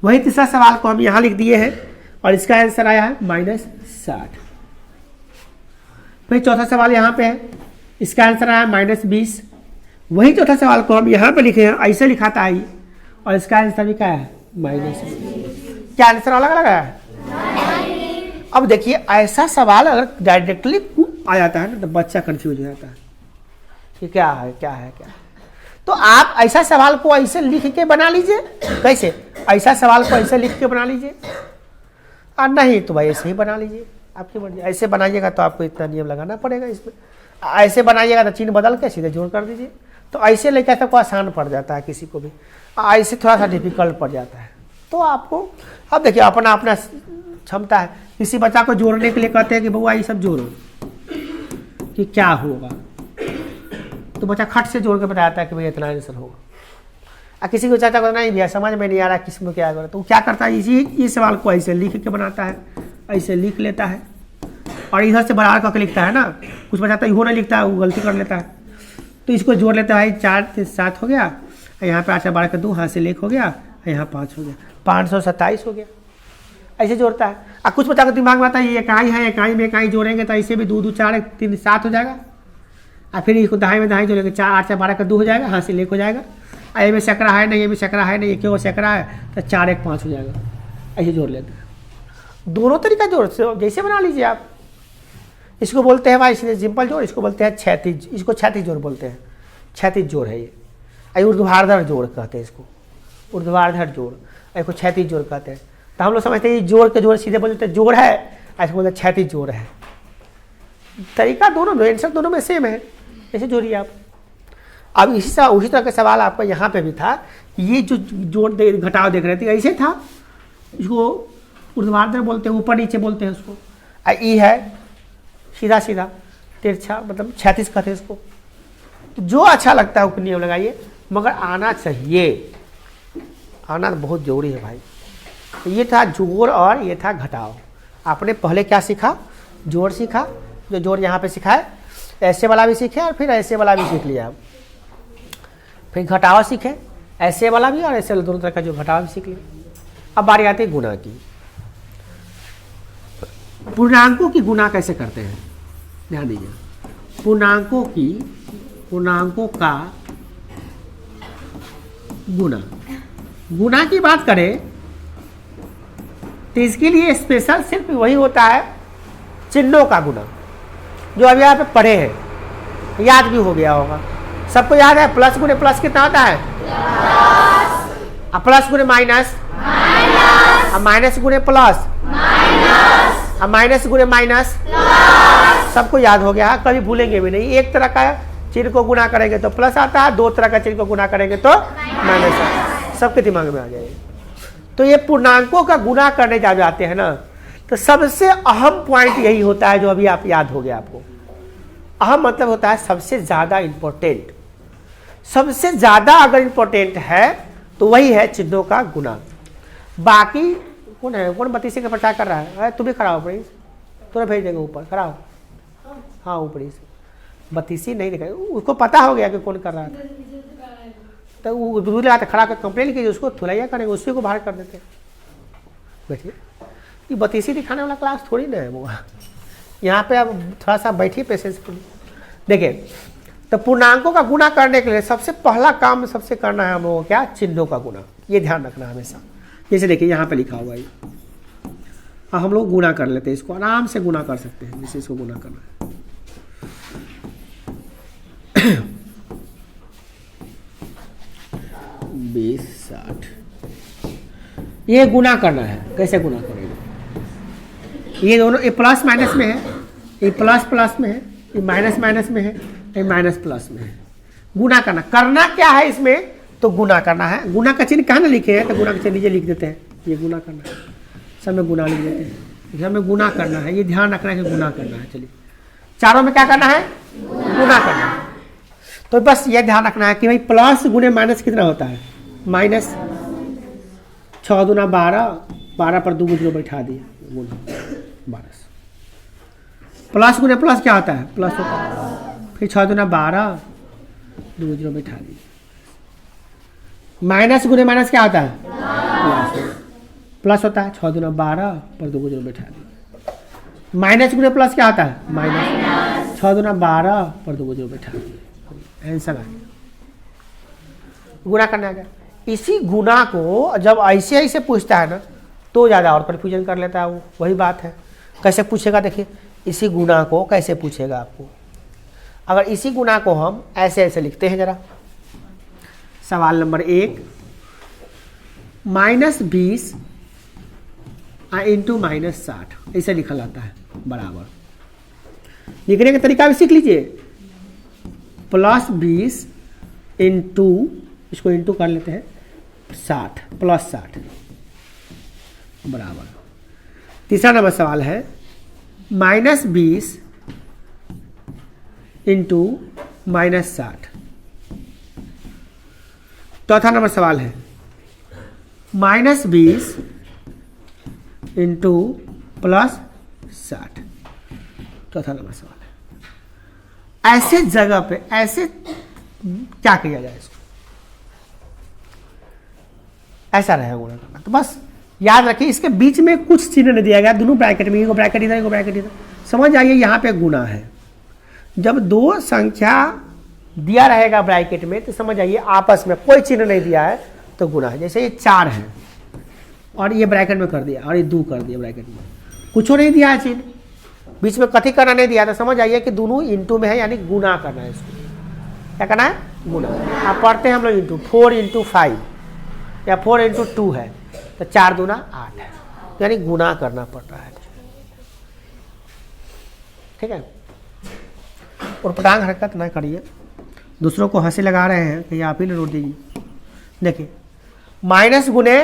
[SPEAKER 1] वही तीसरा सवाल को हम यहाँ लिख दिए हैं, और इसका आंसर आया है -60। फिर चौथा सवाल यहाँ पे है, इसका आंसर आया -20, वही चौथा सवाल को हम यहाँ पे लिखे हैं, ऐसे लिखा था आई, और इसका आंसर भी क्या है, -20। क्या आंसर अलग अलग है। अब देखिए ऐसा सवाल अगर डायरेक्टली आ जाता है ना तो बच्चा कंफ्यूज हो जाता है कि क्या है क्या है क्या है। तो आप ऐसा सवाल को ऐसे लिख के बना लीजिए, कैसे, ऐसा सवाल को ऐसे लिख के बना लीजिए, और नहीं तो भाई ऐसे ही बना लीजिए, आपकी मर्जी। ऐसे बनाइएगा तो आपको इतना नियम लगाना पड़ेगा इसमें, ऐसे बनाइएगा तो चिन्ह बदल के सीधे जोड़ कर दीजिए। तो ऐसे लेकर सबको आसान पड़ जाता है, किसी को भी ऐसे थोड़ा सा डिफिकल्ट पड़ जाता है। तो आपको अब देखिए अपना अपना क्षमता है। किसी बच्चा को जोड़ने के लिए कहते हैं कि बउआ ये सब जोड़ो कि क्या होगा, तो बच्चा खट से जोड़ के बताता है कि भाई इतना आंसर होगा। और किसी को चाचा को नहीं भैया समझ में नहीं आ रहा किस में क्या करें, तो वो क्या करता है, इसी सवाल को ऐसे लिख के बनाता है, ऐसे लिख लेता है, और इधर से बराबर करके लिखता है ना। कुछ बच्चा तो इहो नहीं लिखता है, वो गलती कर लेता है, तो इसको जोड़ लेता है। 4 से 7 हो गया, यहाँ पे 8 से 12 का 2, हाथ से 1 हो गया, यहाँ 5 हो गया, 527 हो गया। ऐसे जोड़ता है। और कुछ बच्चा को दिमाग में आता है ये इकाई है, इकाई में इकाई जोड़ेंगे तो ऐसे भी 2 2 4 3 7 हो जाएगा, और फिर इसको दहाई में दहाई जोड़ेंगे, 4 8 से 12 का 2 हो जाएगा, हाथ से 1 हो जाएगा, ये में सकरा है नहीं, ये में सकरा है नहीं, ये क्यों सकरा है, तो 4 1 5 हो जाएगा। ऐसे जोड़ लेते हैं। दोनों तरीका जोड़ जैसे बना लीजिए आप। इसको बोलते हैं भाई इसलिए सिंपल जोड़, इसको बोलते हैं क्षैतिज, इसको क्षैतिज जोड़ बोलते हैं, क्षैतिज जोड़ है ये। ऊर्ध्वाधर जोड़ कहते हैं इसको, ऊर्ध्वाधर जोड़, इसको क्षैतिज जोड़ कहते हैं। तो हम लोग समझते हैं जोड़ के जोड़ सीधे बोलते हैं जोड़ है, ऐसे बोलते हैं क्षैतिज जोड़ है। तरीका दोनों आंसर दोनों में सेम है, ऐसे जोड़िए आप। अब उसी तरह का सवाल आपका यहाँ पे भी था, ये जो जोड़ घटाव देख रहे थे ऐसे था, इसको ऊर्ध्वाधर बोलते हैं, ऊपर नीचे बोलते हैं उसको। ई है सीधा सीधा, तिरछा मतलब क्षैतिज कहते हैं इसको। तो जो अच्छा लगता है वो नियम लगाइए, मगर आना चाहिए, आना बहुत जरूरी है भाई। तो ये था जोड़ और ये था घटाव। आपने पहले क्या सीखा, जोड़ सीखा, जो जोड़ यहाँ पे सीखा है, ऐसे वाला भी सीखे और फिर ऐसे वाला भी सीख लिया। फिर घटाव सीखे, ऐसे वाला भी और ऐसे दोनों तरह का जो घटाव भी सीख लिया। अब बारी आती है गुना की। पूर्णांकों की गुना कैसे करते हैं, ध्यान दीजिए। पूर्णांकों का गुना की बात करें तो इसके लिए स्पेशल सिर्फ वही होता है चिन्हों का गुना, जो अभी यहाँ पे पढ़े हैं, याद भी हो गया होगा सबको। याद है प्लस गुने प्लस कितना होता है, प्लस गुने माइनस, माइनस गुने प्लस, माइनस गुने माइनस, सबको याद हो गया, कभी भूलेंगे भी नहीं। एक तरह का चिन्ह को गुना करेंगे तो प्लस आता है, दो तरह का चिन्ह को गुना करेंगे तो माइनस आता है, सबके दिमाग में आ जाएगा। तो ये पूर्णांकों का गुना करने जा जाते हैं ना, तो सबसे अहम पॉइंट यही होता है जो अभी आप याद हो गया आपको। अहम मतलब होता है सबसे ज्यादा इंपॉर्टेंट, सबसे ज्यादा अगर इंपॉर्टेंट है तो वही है चिन्हों का गुना। बाकी कौन है, कौन बत्तीसी का प्रचार कर रहा है, तुम भी खड़ा हो प्लीज, तुरंत भेज देंगे ऊपर, खड़ा हो। हाँ ऊपर ही बत्तीसी नहीं दिखाई, उसको पता हो गया कि कौन कर रहा था, तो वो दूर लगाते खड़ा कर कंप्लेन कीजिए, उसको थुलैया करेंगे, उसी को बाहर कर देते। बैठिए, ये बत्तीसी दिखाने वाला क्लास थोड़ी ना है वो, यहाँ पे आप थोड़ा सा बैठिए पेशेंस के लिए। देखिए, तो पूर्णांकों का गुना करने के लिए सबसे पहला काम सबसे करना है हम लोगों को क्या, चिन्हों का गुना, ये ध्यान रखना हमेशा। जैसे देखिए यहाँ पे लिखा हुआ है, हम लोग गुना कर लेते हैं, इसको आराम से गुना कर सकते हैं, जैसे इसको गुना करना है। 20 60, ये गुना करना है। कैसे गुना करेंगे, ये दोनों, ये प्लस माइनस में है, ये प्लस प्लस में है, ये माइनस माइनस में है, ये माइनस प्लस में है। गुना करना क्या है इसमें, तो गुना करना है। गुना का चिन्ह कहाँ ना लिखे हैं, तो गुना का चिन्ह नीचे लिख देते हैं, ये गुना करना है, सब में गुना लिख देते हैं, सब में गुना करना है, ये ध्यान रखना है कि गुना करना है। चलिए, चारों में क्या करना है, गुना करना है। तो बस ये ध्यान रखना है कि भाई प्लस गुने माइनस कितना होता है, माइनस 6 दूना 12, 12 पर 2 जीरो बैठा दिया, गुना 12। प्लस गुने प्लस क्या होता है, प्लस होता है, फिर 6 दूना 12, 2 जीरो बैठा दिया। माइनस गुने माइनस क्या होता है, प्लस होता है, 6 दूना 12 पर 2 जीरो बैठा दिया। माइनस गुने प्लस क्या होता है, माइनस, 6 दूना 12 पर 2 जीरो बैठा दिया। आंसर आ गया, गुना करना है। इसी गुना को जब ऐसे ऐसे पूछता है ना, तो ज़्यादा और कन्फ्यूजन कर लेता है वो। वही बात है, कैसे पूछेगा, देखिए इसी गुना को कैसे पूछेगा आपको। अगर इसी गुना को हम ऐसे ऐसे लिखते हैं जरा, सवाल नंबर 1, -20 इंटू -60, ऐसे लिखा जाता है बराबर। लिखने का तरीका भी सीख लीजिए, +20 इंटू, इसको इंटू कर लेते हैं, 60 + 60 बराबर। तीसरा नंबर सवाल है -20 इंटू -60। चौथा नंबर सवाल है -20 इंटू +60। चौथा नंबर सवाल है। ऐसे जगह पे ऐसे क्या किया जाए, इसको ऐसा रहेगा गुणा करना। तो बस याद रखिए, इसके बीच में कुछ चिन्ह नहीं दिया गया, दोनों ब्रैकेट में, एगो ब्रैकेट इधर, एगो ब्रैकेट इधर। समझ आइए, यहाँ पे गुना है। जब दो संख्या दिया रहेगा ब्रैकेट में, तो समझ आइए आपस में कोई चिन्ह नहीं दिया है तो गुना है। जैसे ये 4 है और ये ब्रैकेट में कर दिया और ये 2 कर दिया ब्रैकेट में, कुछ नहीं दिया है चिन्ह, बीच में कथी करना नहीं दिया, तो समझ आइए कि दोनों इंटू में है, यानी गुना करना है। इसको क्या करना है, गुना। आप पढ़ते हैं हम लोग इंटू, 4 × 5 या 4 × 2 है, तो 4 दूना 8 है, यानी गुना करना पड़ता है। ठीक है, और पटांग हरकत ना करिए, दूसरों को हंसी लगा रहे हैं कि आप ही ने रोक दीजिए। देखिए माइनस गुने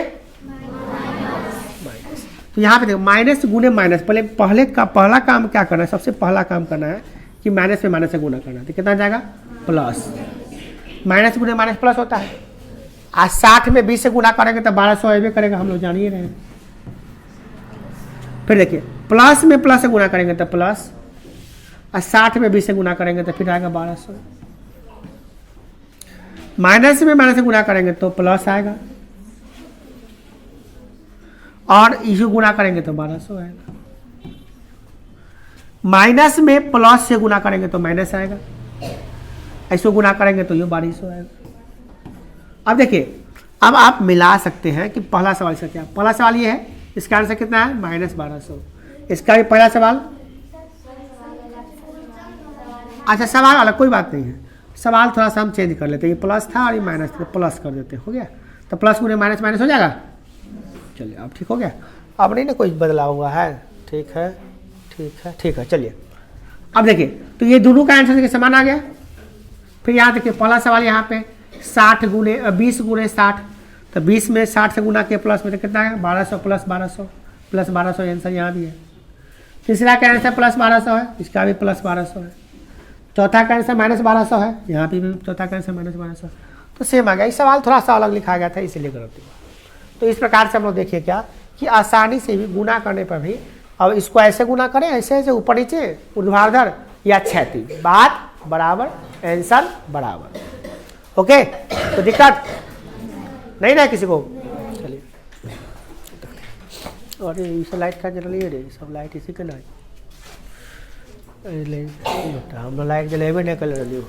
[SPEAKER 1] माइनस, तो यहाँ पे देखो माइनस गुने माइनस, पहला काम क्या करना है, सबसे पहला काम करना है कि माइनस में माइनस से गुना करना है। तो कितना जाएगा, प्लस। माइनस गुने माइनस प्लस होता है। आज 60 में 20 से गुना करेंगे तो 1200 अबे करेगा, हम लोग जान ही रहे हैं। फिर देखिए प्लस में प्लस से गुना करेंगे तो प्लस, और 60 में 20 से गुना करेंगे तो फिर आएगा 1200। माइनस में माइनस से गुना करेंगे तो प्लस आएगा, और इसको गुना करेंगे तो 1200 आएगा। माइनस में प्लस से गुना करेंगे तो माइनस आएगा, इसको गुना करेंगे तो ये 1200 आएगा। अब देखिए, अब आप मिला सकते हैं कि पहला सवाल इसका क्या, पहला सवाल ये है, इसका आंसर कितना है -1200। इसका भी पहला सवाल, अच्छा सवाल अलग, कोई बात नहीं है, सवाल थोड़ा सा हम चेंज कर लेते हैं, ये प्लस था और ये माइनस था, प्लस कर देते हैं, हो गया। तो प्लस गुने माइनस माइनस हो जाएगा। चलिए अब ठीक हो गया, अब नहीं ना कोई बदलाव हुआ है, ठीक है ठीक है ठीक है। चलिए अब देखिए, तो ये दोनों का आंसर देखिए समान आ गया। फिर यहाँ देखिए पहला सवाल यहाँ पे 20 गुने 60, तो 20 में 60 से गुना किया प्लस में तो कितना है 1200 प्लस 1200 आंसर यहाँ भी है। तीसरा का आंसर +1200 है, इसका भी +1200 है। चौथा का आंसर -1200 है, यहाँ पे भी चौथा का आंसर -1200, तो सेम आ गया। इस सवाल थोड़ा सा अलग लिखा गया था इसीलिए गलत हुआ। तो इस प्रकार से हम लोग देखिए क्या कि आसानी से भी गुना करने पर भी, अब इसको ऐसे गुना करें, ऐसे ऊपर नीचे ऊर्ध्वाधर या क्षैतिज, बात बराबर आंसर बराबर। ओके, तो दिक्कत नहीं ना किसी को। चलिए, और इस लाइट का जला लिए रे, सब लाइट इसी के लाइट हम लाइट जलेबे नहीं कर रही हो,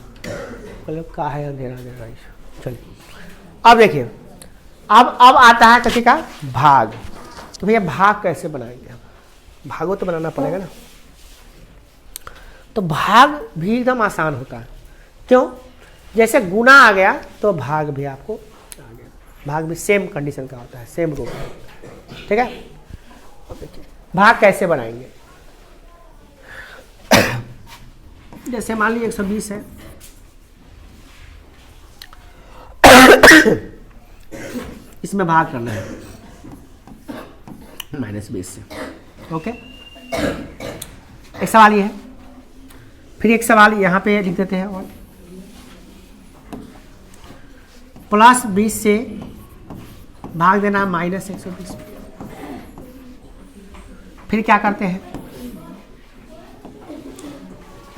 [SPEAKER 1] का है अंधेरा अंधेरा। चलिए अब देखिए, अब आता है कथी का भाग। तो भैया भाग कैसे बनाएंगे, भागो तो बनाना पड़ेगा ना। तो भाग भी एकदम आसान होता है, क्यों? जैसे गुना आ गया तो भाग भी आपको आ गया। भाग भी सेम कंडीशन का होता है, सेम रूप में, ठीक है। अब देखिए भाग कैसे बनाएंगे। जैसे मान लीजिए 120 है, इसमें भाग करना है -20 से। ओके, एक सवाल ये है, फिर एक सवाल यहाँ पे लिख देते हैं, और +20 से भाग देना -120। फिर क्या करते हैं,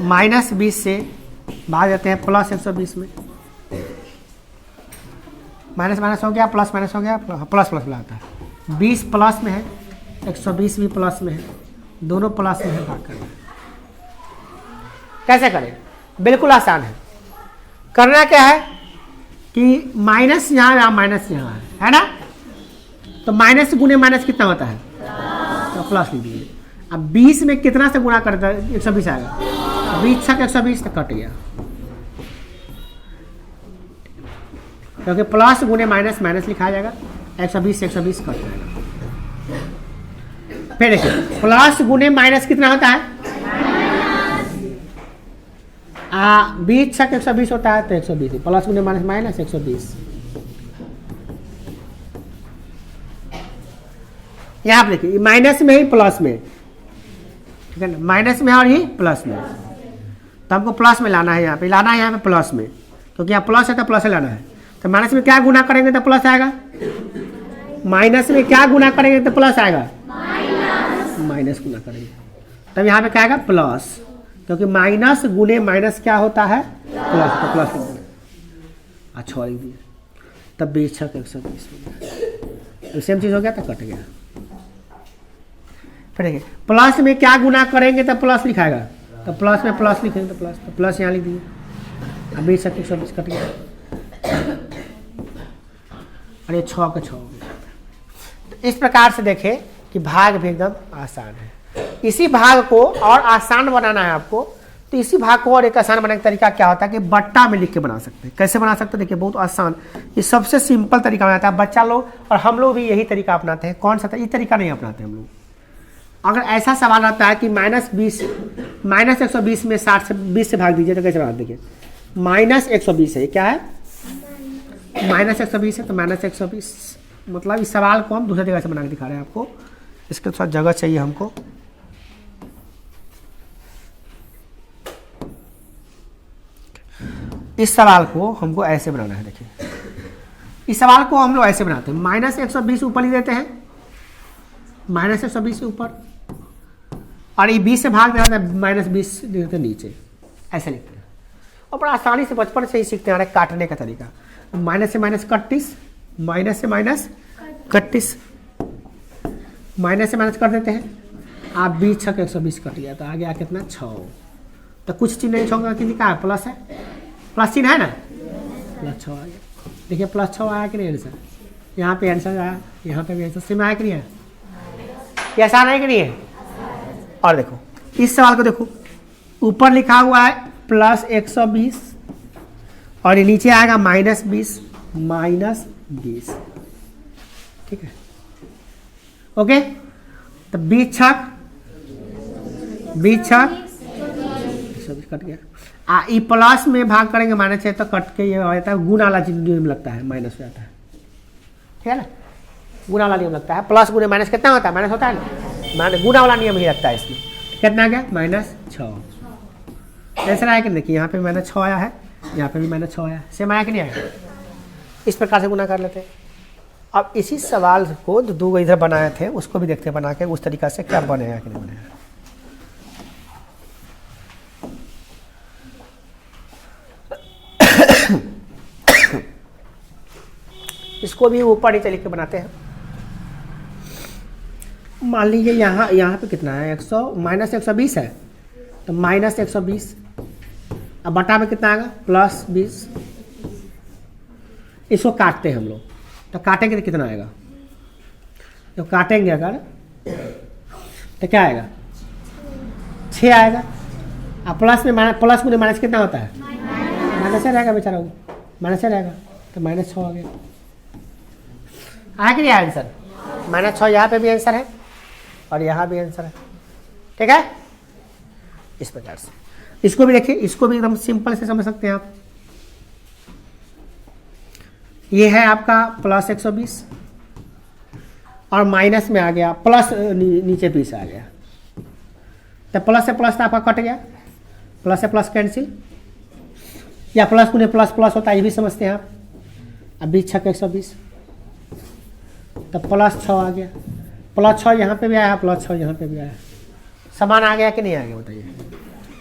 [SPEAKER 1] -20 से भाग देते हैं +120 में। माइनस माइनस हो गया, प्लस माइनस हो गया, प्लस प्लस लाता है। 20 प्लस में है, 120 भी प्लस में है, दोनों प्लस में है, भाग करना है। कैसे करें? बिल्कुल आसान है। करना क्या है कि माइनस यहाँ माइनस यहाँ है ना, तो माइनस गुने माइनस कितना होता है, तो प्लस लिख दीजिए। अब 20 में कितना से गुणा करता है, 120 आएगा, 20 छक 120 तक कट गया, क्योंकि प्लस गुने माइनस माइनस लिखा जाएगा, 120 से 120 कट जाएगा। फिर देखिए प्लस गुने माइनस कितना होता है, 20 छक 120 होता है, तो 120 प्लस गुने माइनस माइनस 120। यहाँ पे देखिए माइनस में ही प्लस में, ठीक है ना, माइनस में और ये प्लस में, तो हमको प्लस में लाना है, यहाँ पे लाना है, यहाँ पे प्लस में, क्योंकि यहाँ प्लस है तो प्लस लाना है। तो माइनस में क्या गुना करेंगे तो प्लस आएगा, माइनस में क्या गुना करेंगे तो प्लस आएगा, माइनस गुना करेंगे, तब यहाँ पे क्या आएगा प्लस, क्योंकि माइनस गुने माइनस क्या होता है प्लस, तो प्लस अच्छा लिख दिया, तब 20 छक 120 सेम चीज हो गया, तो कट गया। फिर देखिए प्लस में क्या गुना करेंगे तो प्लस लिखाएगा, तो प्लस में प्लस लिखेंगे तो प्लस, तो प्लस यहाँ लिख दिए, अब 20 छक 120 कट गया, अरे 6 के 6 हो गया। तो इस प्रकार से देखें कि भाग भी एकदम आसान है। इसी भाग को और आसान बनाना है आपको, तो इसी भाग को और एक आसान बनाने का तरीका क्या होता है कि बट्टा में लिख के बना सकते हैं। कैसे बना सकते हैं, देखिए बहुत आसान, ये सबसे सिंपल तरीका बनाता है बच्चा लोग, और हम लोग भी यही तरीका अपनाते हैं। कौन सा था, ये तरीका नहीं अपनाते हम लोग। अगर ऐसा सवाल आता है कि -120 में 60 से 20 से भाग दीजिए, तो कैसे बना, देखिए -120 है, क्या है -120 है, तो -120 मतलब इस सवाल को हम दूसरे जगह से बना के दिखा रहे हैं आपको, इसके साथ जगह चाहिए हमको। इस सवाल को हमको ऐसे बनाना है, देखिए इस सवाल को हम लोग ऐसे बनाते हैं, -120 ऊपर ही देते हैं, -120 से ऊपर, और ये 20 से भाग देना था -20 लिखते नीचे, ऐसे लिखते हैं। और बड़ा आसानी से बचपन से ही सीखते हैं काटने का तरीका। माइनस से माइनस 31, माइनस से माइनस 31, माइनस से माइनस कर देते हैं। आप 20 छक 120 कट गया तो आ गया कितना 6। तो कुछ चिन्ह नहीं छोड़कर किसी का प्लस है, प्लस चिन्ह है ना, प्लस 6 आ गया। देखिए प्लस 6 आया कि नहीं आंसर, यहाँ पे आंसर आया, यहाँ पे भी आंसर सेम आया कि नहीं है, ये आसान है कि नहीं है। और देखो इस सवाल को देखो, ऊपर लिखा हुआ है प्लस 120 और ये नीचे आएगा -20, -20, ठीक है। ओके, तो 20 छक कट गया। ई प्लस में भाग करेंगे माइनस है तो कट के ये हो जाता है, गुना वाला नियम लगता है, माइनस हो जाता है, ठीक है ना, गुना वाला नियम लगता है। प्लस गुने माइनस कितना होता है, माइनस होता है ना, गुना वाला नियम ही लगता है इसमें। कितना आ गया -6। ऐसा आया कि देखिए यहाँ पे -6 आया है, यहाँ पे भी -6 आया, सेम आया कि नहीं आया। इस प्रकार से गुना कर लेते हैं। अब इसी सवाल को दो इधर बनाए थे, उसको भी देखते हैं बना के उस तरीका से क्या बनेगा कि नहीं बनेगा। इसको भी ऊपर नीचे लिख के बनाते हैं। मान लीजिए यहाँ पे कितना है, -120 है, तो -120, अब बटा में कितना आएगा +20। इसको काटते हैं हम लोग, तो काटेंगे तो कितना आएगा, तो काटेंगे अगर तो क्या आएगा 6 आएगा। अब प्लस में प्लस में माइनस कितना होता है, माइनस रहेगा बेचारा, माइनस रहेगा, तो -6 आ गया। आया कि नहीं आंसर, -6 यहाँ पे भी आंसर है और यहाँ भी आंसर है, ठीक है। इस प्रकार से इसको भी देखिए, इसको भी एकदम सिंपल से समझ सकते हैं आप। ये है आपका +120 और माइनस में आ गया प्लस, नीचे 20 आ गया, तो प्लस से प्लस तो आपका कट गया, प्लस से प्लस कैंसिल, या प्लस गुने प्लस प्लस होता है, ये भी समझते हैं आप। अब 20 छक 120, तो +6 आ गया, +6 यहाँ पे भी आया, +6 यहाँ पे भी आया, समान आ गया कि नहीं आ गया बताइए।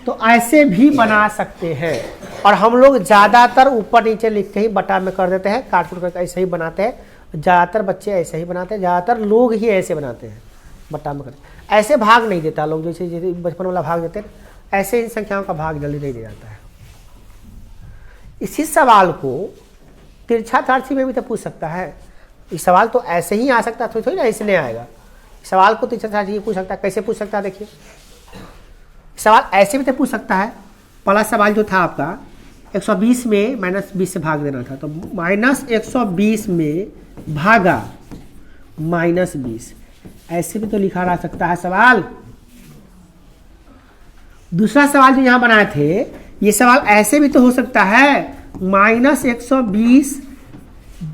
[SPEAKER 1] तो ऐसे भी बना सकते हैं, और हम लोग ज़्यादातर ऊपर नीचे लिख के ही बटा में कर देते हैं, काट कूट करके ऐसे ही बनाते हैं। ज़्यादातर बच्चे ऐसे ही बनाते हैं, ज़्यादातर लोग ही ऐसे बनाते हैं, बटा में करते। ऐसे भाग नहीं देता लोग, जैसे बचपन वाला भाग देते हैं, ऐसे इन संख्याओं का भाग जल्दी नहीं दे जाता है। इसी सवाल को तिरछा तारसी में भी तो पूछ सकता है। इस सवाल तो ऐसे ही आ सकता है, थोड़ी ना इसलिए आएगा। सवाल को तिरछा तारसी पूछ सकता है, कैसे पूछ सकता है देखिए। सवाल ऐसे भी तो पूछ सकता है। पहला सवाल जो था आपका 120 में -20 से भाग देना था, तो -120 में भागा -20, ऐसे भी तो लिखा रह सकता है सवाल। दूसरा सवाल जो यहाँ बनाए थे, ये सवाल ऐसे भी तो हो सकता है, -120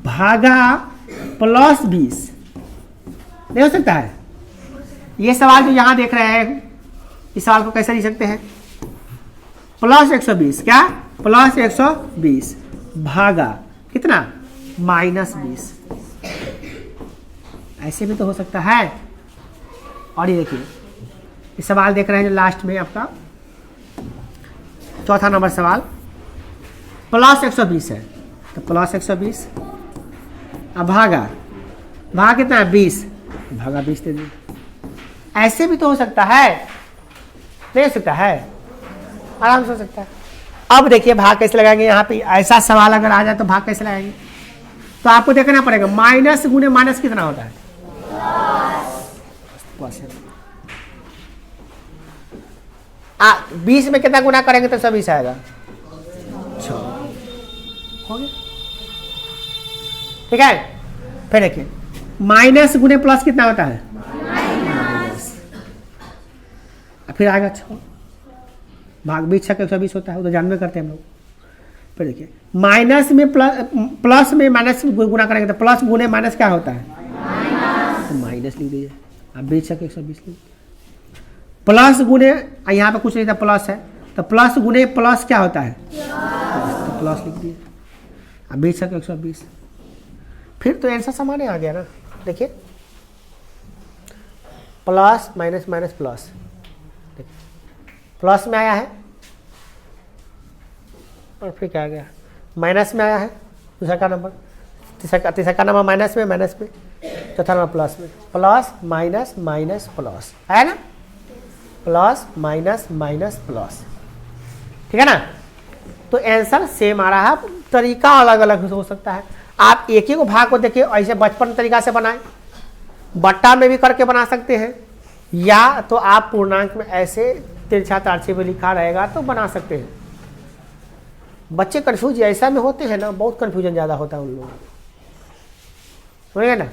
[SPEAKER 1] भागा +20, नहीं हो सकता है। ये सवाल जो यहाँ देख रहे हैं, इस सवाल को कैसे लिख सकते हैं, +120 क्या, +120 भागा कितना -20, ऐसे भी तो हो सकता है। और ये देखिए, ये सवाल देख रहे हैं जो लास्ट में आपका चौथा नंबर सवाल, +120 है, तो +120 अब भागा कितना है 20, भागा 20 दे दिए। ऐसे भी तो हो सकता है, नहीं हो सकता है, आराम से हो सकता है। अब देखिए भाग कैसे लगाएंगे, यहाँ पे ऐसा सवाल अगर आ जाए तो भाग कैसे लगाएंगे, तो आपको देखना पड़ेगा माइनस गुने माइनस कितना होता है, प्लस। 20 में कितना गुना करेंगे तो 20 आएगा, 6 हो गया, ठीक है। फिर देखिए माइनस गुने प्लस कितना होता है, फिर आएगा 6, भाग 20 छक 120 होता है, वो तो जानवे करते हैं हम लोग। फिर देखिए माइनस में प्लस में माइनस गुना करेंगे तो प्लस गुने माइनस क्या होता है, तो माइनस लिख दीजिए। अब 20 छक 120 प्लस गुने, यहाँ पे कुछ नहीं था, प्लस है, तो प्लस गुने प्लस क्या होता है, तो प्लस लिख दिए। अब 20 छक 120, फिर तो आंसर समान आ गया ना। देखिए plus minus minus plus, plus में आया है, और फिर क्या आ गया, माइनस में आया है दूसरा का नंबर, तीसरा का नंबर माइनस में, चौथा नंबर प्लस में, प्लस माइनस माइनस प्लस आया ना, प्लस माइनस माइनस प्लस, ठीक है ना। तो आंसर सेम आ रहा है, तरीका अलग अलग हो सकता है। आप एक ही को भाग को देखिए ऐसे बचपन तरीका से बनाएं, बट्टा में भी करके बना सकते हैं, या तो आप पूर्णांक में ऐसे तिरछा तारछी में लिखा रहेगा तो बना सकते हैं। बच्चे कंफ्यूज ऐसा में होते हैं ना, बहुत कंफ्यूजन ज़्यादा होता है उन लोगों को, समझे ना।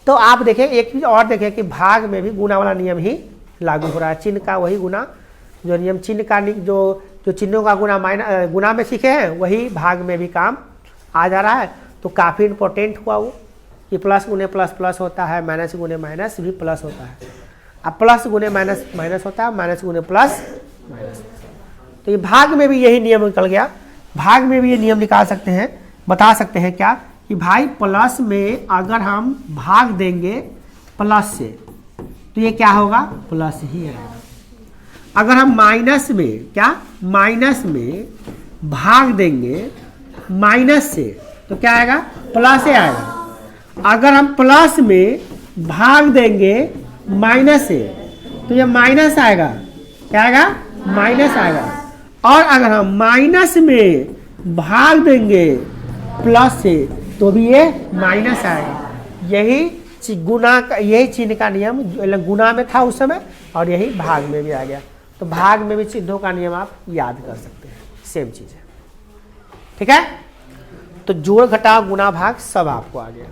[SPEAKER 1] तो आप देखें एक चीज़ और देखें कि भाग में भी गुना वाला नियम ही लागू हो रहा है, चिन्ह का वही गुना जो नियम, चिन्ह का जो चिन्हों का गुना में सीखे हैं वही भाग में भी काम आ जा रहा है। तो काफ़ी इंपॉर्टेंट हुआ वो कि प्लस गुने प्लस प्लस होता है, माइनस गुने माइनस भी प्लस होता है, अब प्लस गुने माइनस माइनस होता है, माइनस गुने प्लस माइनस। तो ये भाग में भी यही नियम निकल गया। भाग में भी ये नियम निकाल सकते हैं, बता सकते हैं क्या कि भाई प्लस में अगर हम भाग देंगे प्लस से तो ये क्या होगा, प्लस ही आएगा। अगर हम माइनस में माइनस में भाग देंगे माइनस से तो क्या आएगा, प्लस ही आएगा। अगर हम प्लस में भाग देंगे माइनस से तो ये माइनस आएगा, क्या आएगा, माइनस आएगा। और अगर हम माइनस में भाग देंगे प्लस से तो भी ये माइनस आएगा। यही गुना का, यही चिन्ह का नियम गुना में था उस समय और यही भाग में भी आ गया। तो भाग में भी चिन्हों का नियम आप याद कर सकते हैं, सेम चीज़ है, ठीक है। तो जोड़ घटाव गुना भाग सब आपको आ गया।